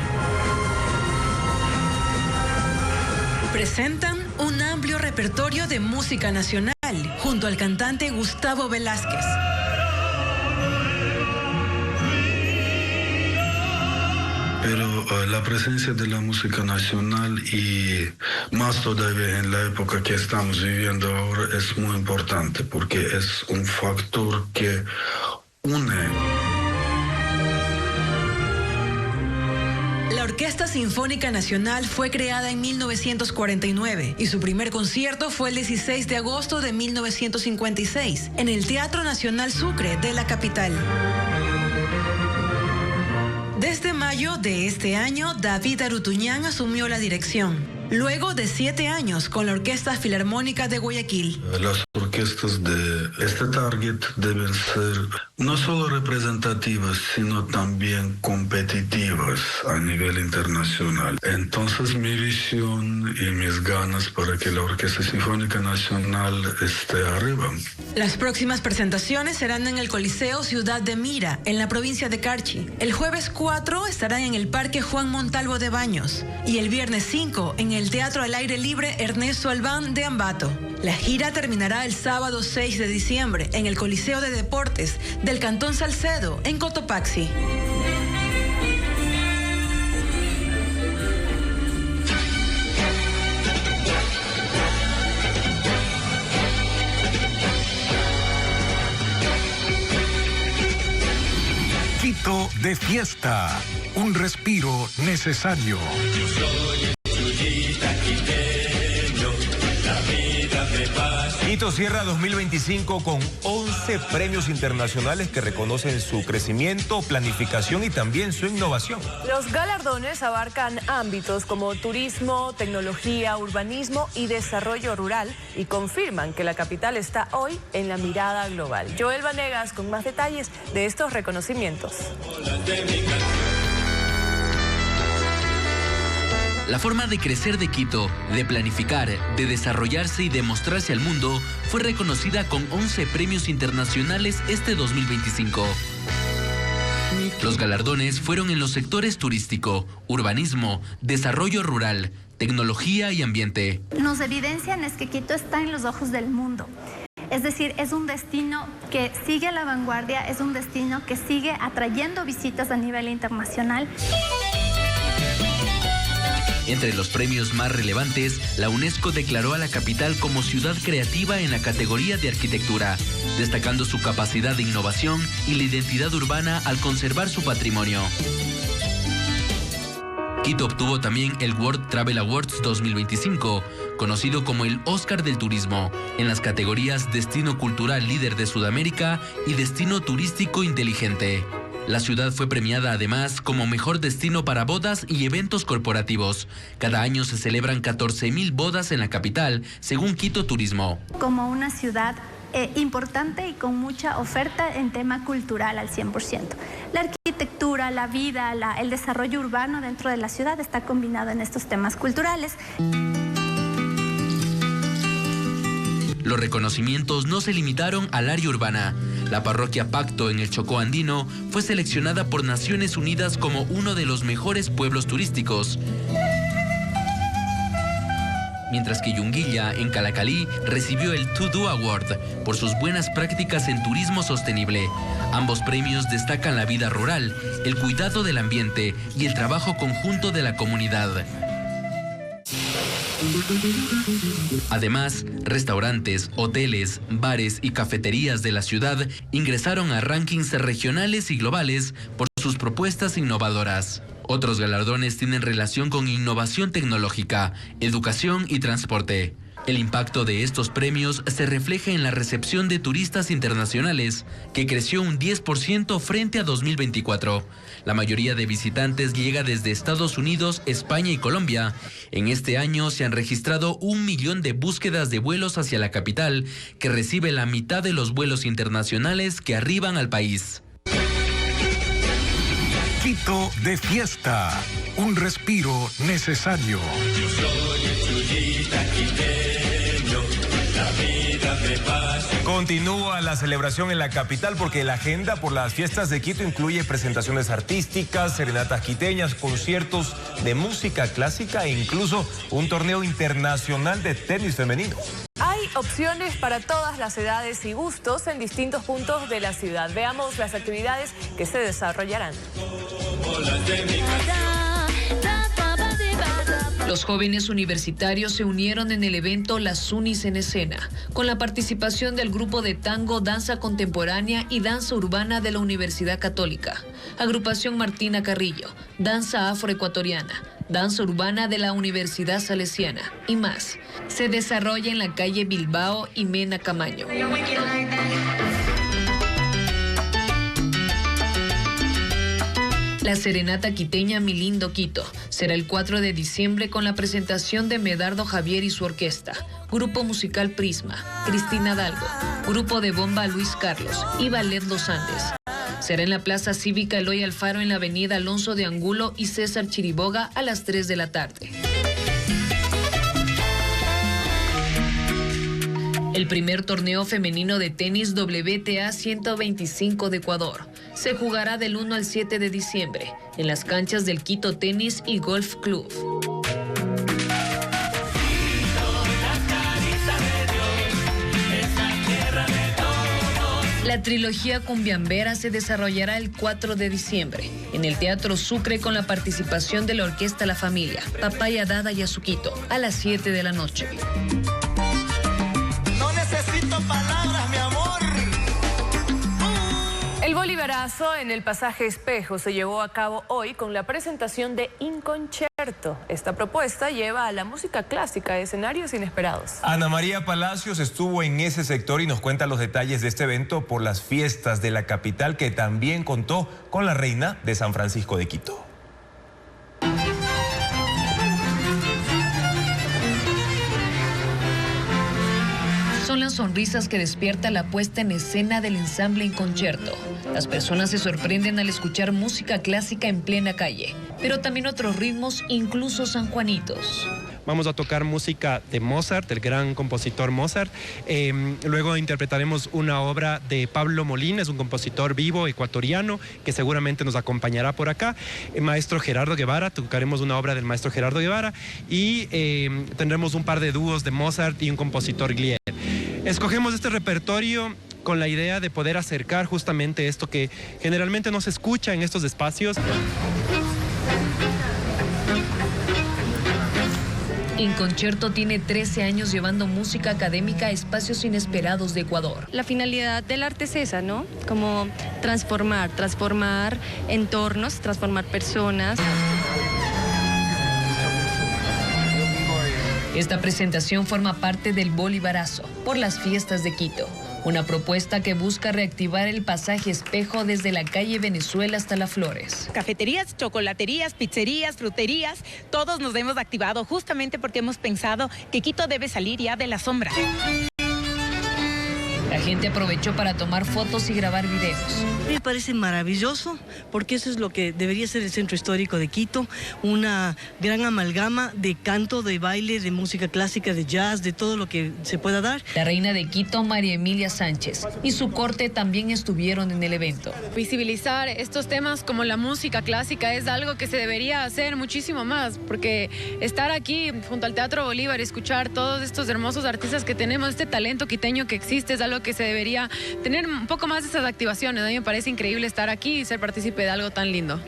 Presentan un amplio repertorio de música nacional junto al cantante Gustavo Velázquez. Pero la presencia de la música nacional y más todavía en la época que estamos viviendo ahora es muy importante porque es un factor que une. La Orquesta Sinfónica Nacional fue creada en 1949 y su primer concierto fue el 16 de agosto de 1956 en el Teatro Nacional Sucre de la capital. Desde mayo de este año, David Arutuñán asumió la dirección, luego de 7 años con la Orquesta Filarmónica de Guayaquil. Las orquestas de este target deben ser no solo representativas, sino también competitivas a nivel internacional. Entonces mi visión y mis ganas para que la Orquesta Sinfónica Nacional esté arriba. Las próximas presentaciones serán en el Coliseo Ciudad de Mira, en la provincia de Carchi. El jueves 4 estarán en el Parque Juan Montalvo de Baños y el viernes 5 en el Teatro al Aire Libre Ernesto Albán de Ambato. La gira terminará el sábado 6 de diciembre en el Coliseo de Deportes del Cantón Salcedo, en Cotopaxi. Quito de fiesta, un respiro necesario. Yo soy estudiante quiteño, la vida me pasa. Quito cierra 2025 con 11 premios internacionales que reconocen su crecimiento, planificación y también su innovación. Los galardones abarcan ámbitos como turismo, tecnología, urbanismo y desarrollo rural y confirman que la capital está hoy en la mirada global. Joel Vanegas con más detalles de estos reconocimientos. La forma de crecer de Quito, de planificar, de desarrollarse y de mostrarse al mundo fue reconocida con 11 premios internacionales este 2025. Los galardones fueron en los sectores turístico, urbanismo, desarrollo rural, tecnología y ambiente. Nos evidencian es que Quito está en los ojos del mundo. Es decir, es un destino que sigue a la vanguardia, es un destino que sigue atrayendo visitas a nivel internacional. Entre los premios más relevantes, la UNESCO declaró a la capital como ciudad creativa en la categoría de arquitectura, destacando su capacidad de innovación y la identidad urbana al conservar su patrimonio. Quito obtuvo también el World Travel Awards 2025, conocido como el Oscar del Turismo, en las categorías Destino Cultural Líder de Sudamérica y Destino Turístico Inteligente. La ciudad fue premiada además como mejor destino para bodas y eventos corporativos. Cada año se celebran 14,000 bodas en la capital, según Quito Turismo. Como una ciudad importante y con mucha oferta en tema cultural al 100%. La arquitectura, la vida, el desarrollo urbano dentro de la ciudad está combinado en estos temas culturales. Los reconocimientos no se limitaron al área urbana. La parroquia Pacto en el Chocó Andino fue seleccionada por Naciones Unidas como uno de los mejores pueblos turísticos. Mientras que Yunguilla, en Calacalí, recibió el To Do Award por sus buenas prácticas en turismo sostenible. Ambos premios destacan la vida rural, el cuidado del ambiente y el trabajo conjunto de la comunidad. Además, restaurantes, hoteles, bares y cafeterías de la ciudad ingresaron a rankings regionales y globales por sus propuestas innovadoras. Otros galardones tienen relación con innovación tecnológica, educación y transporte. El impacto de estos premios se refleja en la recepción de turistas internacionales, que creció un 10% frente a 2024. La mayoría de visitantes llega desde Estados Unidos, España y Colombia. En este año se han registrado 1 millón de búsquedas de vuelos hacia la capital, que recibe la mitad de los vuelos internacionales que arriban al país. Quito de fiesta, un respiro necesario. Yo soy el Chuyita quiteño, la vida me pasa. Continúa la celebración en la capital porque la agenda por las fiestas de Quito incluye presentaciones artísticas, serenatas quiteñas, conciertos de música clásica e incluso un torneo internacional de tenis femenino. Hay opciones para todas las edades y gustos en distintos puntos de la ciudad. Veamos las actividades que se desarrollarán. Los jóvenes universitarios se unieron en el evento Las Unis en Escena, con la participación del grupo de tango, danza contemporánea y danza urbana de la Universidad Católica, Agrupación Martina Carrillo, danza afroecuatoriana, danza urbana de la Universidad Salesiana y más. Se desarrolla en la calle Bilbao y Mena Camaño. La serenata quiteña Mi Lindo Quito será el 4 de diciembre con la presentación de Medardo Javier y su orquesta, Grupo Musical Prisma, Cristina Dalgo, Grupo de Bomba Luis Carlos y Ballet Los Andes. Será en la Plaza Cívica Eloy Alfaro en la avenida Alonso de Angulo y César Chiriboga a las 3 de la tarde. El primer torneo femenino de tenis WTA 125 de Ecuador se jugará del 1 al 7 de diciembre en las canchas del Quito Tenis y Golf Club. La trilogía cumbiambera se desarrollará el 4 de diciembre en el Teatro Sucre con la participación de la Orquesta La Familia, Papaya Dada y Azuquito a las 7 de la noche. No necesito palabras, mi amor. El Bolivarazo en el Pasaje Espejo se llevó a cabo hoy con la presentación de Inconcerto. Esta propuesta lleva a la música clásica a escenarios inesperados. Ana María Palacios estuvo en ese sector y nos cuenta los detalles de este evento por las fiestas de la capital, que también contó con la reina de San Francisco de Quito. Son las sonrisas que despierta la puesta en escena del ensamble Inconcerto. Las personas se sorprenden al escuchar música clásica en plena calle, pero también otros ritmos, incluso sanjuanitos. Vamos a tocar música de Mozart, el gran compositor Mozart. Luego interpretaremos una obra de Pablo Molina, es un compositor vivo ecuatoriano que seguramente nos acompañará por acá. El maestro Gerardo Guevara, tocaremos una obra del maestro Gerardo Guevara y tendremos un par de dúos de Mozart y un compositor Glier. Escogemos este repertorio con la idea de poder acercar justamente esto que generalmente no se escucha en estos espacios. Inconcerto tiene 13 años llevando música académica a espacios inesperados de Ecuador. La finalidad del arte es esa, ¿no? Como transformar entornos, transformar personas. Esta presentación forma parte del Bolivarazo por las fiestas de Quito, una propuesta que busca reactivar el pasaje Espejo desde la calle Venezuela hasta Las Flores. Cafeterías, chocolaterías, pizzerías, fruterías, todos nos hemos activado justamente porque hemos pensado que Quito debe salir ya de la sombra. La gente aprovechó para tomar fotos y grabar videos. Me parece maravilloso porque eso es lo que debería ser el centro histórico de Quito, una gran amalgama de canto, de baile, de música clásica, de jazz, de todo lo que se pueda dar. La reina de Quito, María Emilia Sánchez, y su corte también estuvieron en el evento. Visibilizar estos temas como la música clásica es algo que se debería hacer muchísimo más, porque estar aquí junto al Teatro Bolívar y escuchar todos estos hermosos artistas que tenemos, este talento quiteño que existe, es algo que se debería tener un poco más de esas activaciones. A mí me parece increíble estar aquí y ser partícipe de algo tan lindo.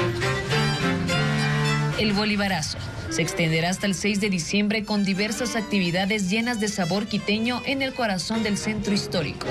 El Bolivarazo se extenderá hasta el 6 de diciembre con diversas actividades llenas de sabor quiteño en el corazón del centro histórico.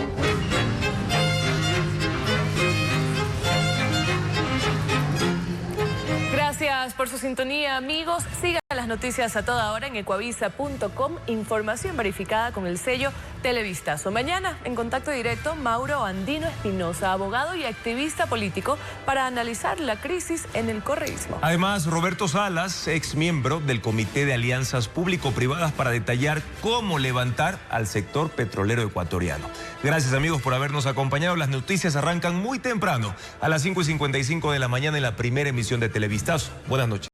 Gracias por su sintonía, amigos. Sigan las noticias a toda hora en ecuavisa.com. Información verificada con el sello Televistazo. Mañana, en contacto directo, Mauro Andino Espinosa, abogado y activista político, para analizar la crisis en el correísmo. Además, Roberto Salas, ex miembro del Comité de Alianzas Público-Privadas, para detallar cómo levantar al sector petrolero ecuatoriano. Gracias, amigos, por habernos acompañado. Las noticias arrancan muy temprano, a las 5:55 de la mañana, en la primera emisión de Televistazo. Buenas noches.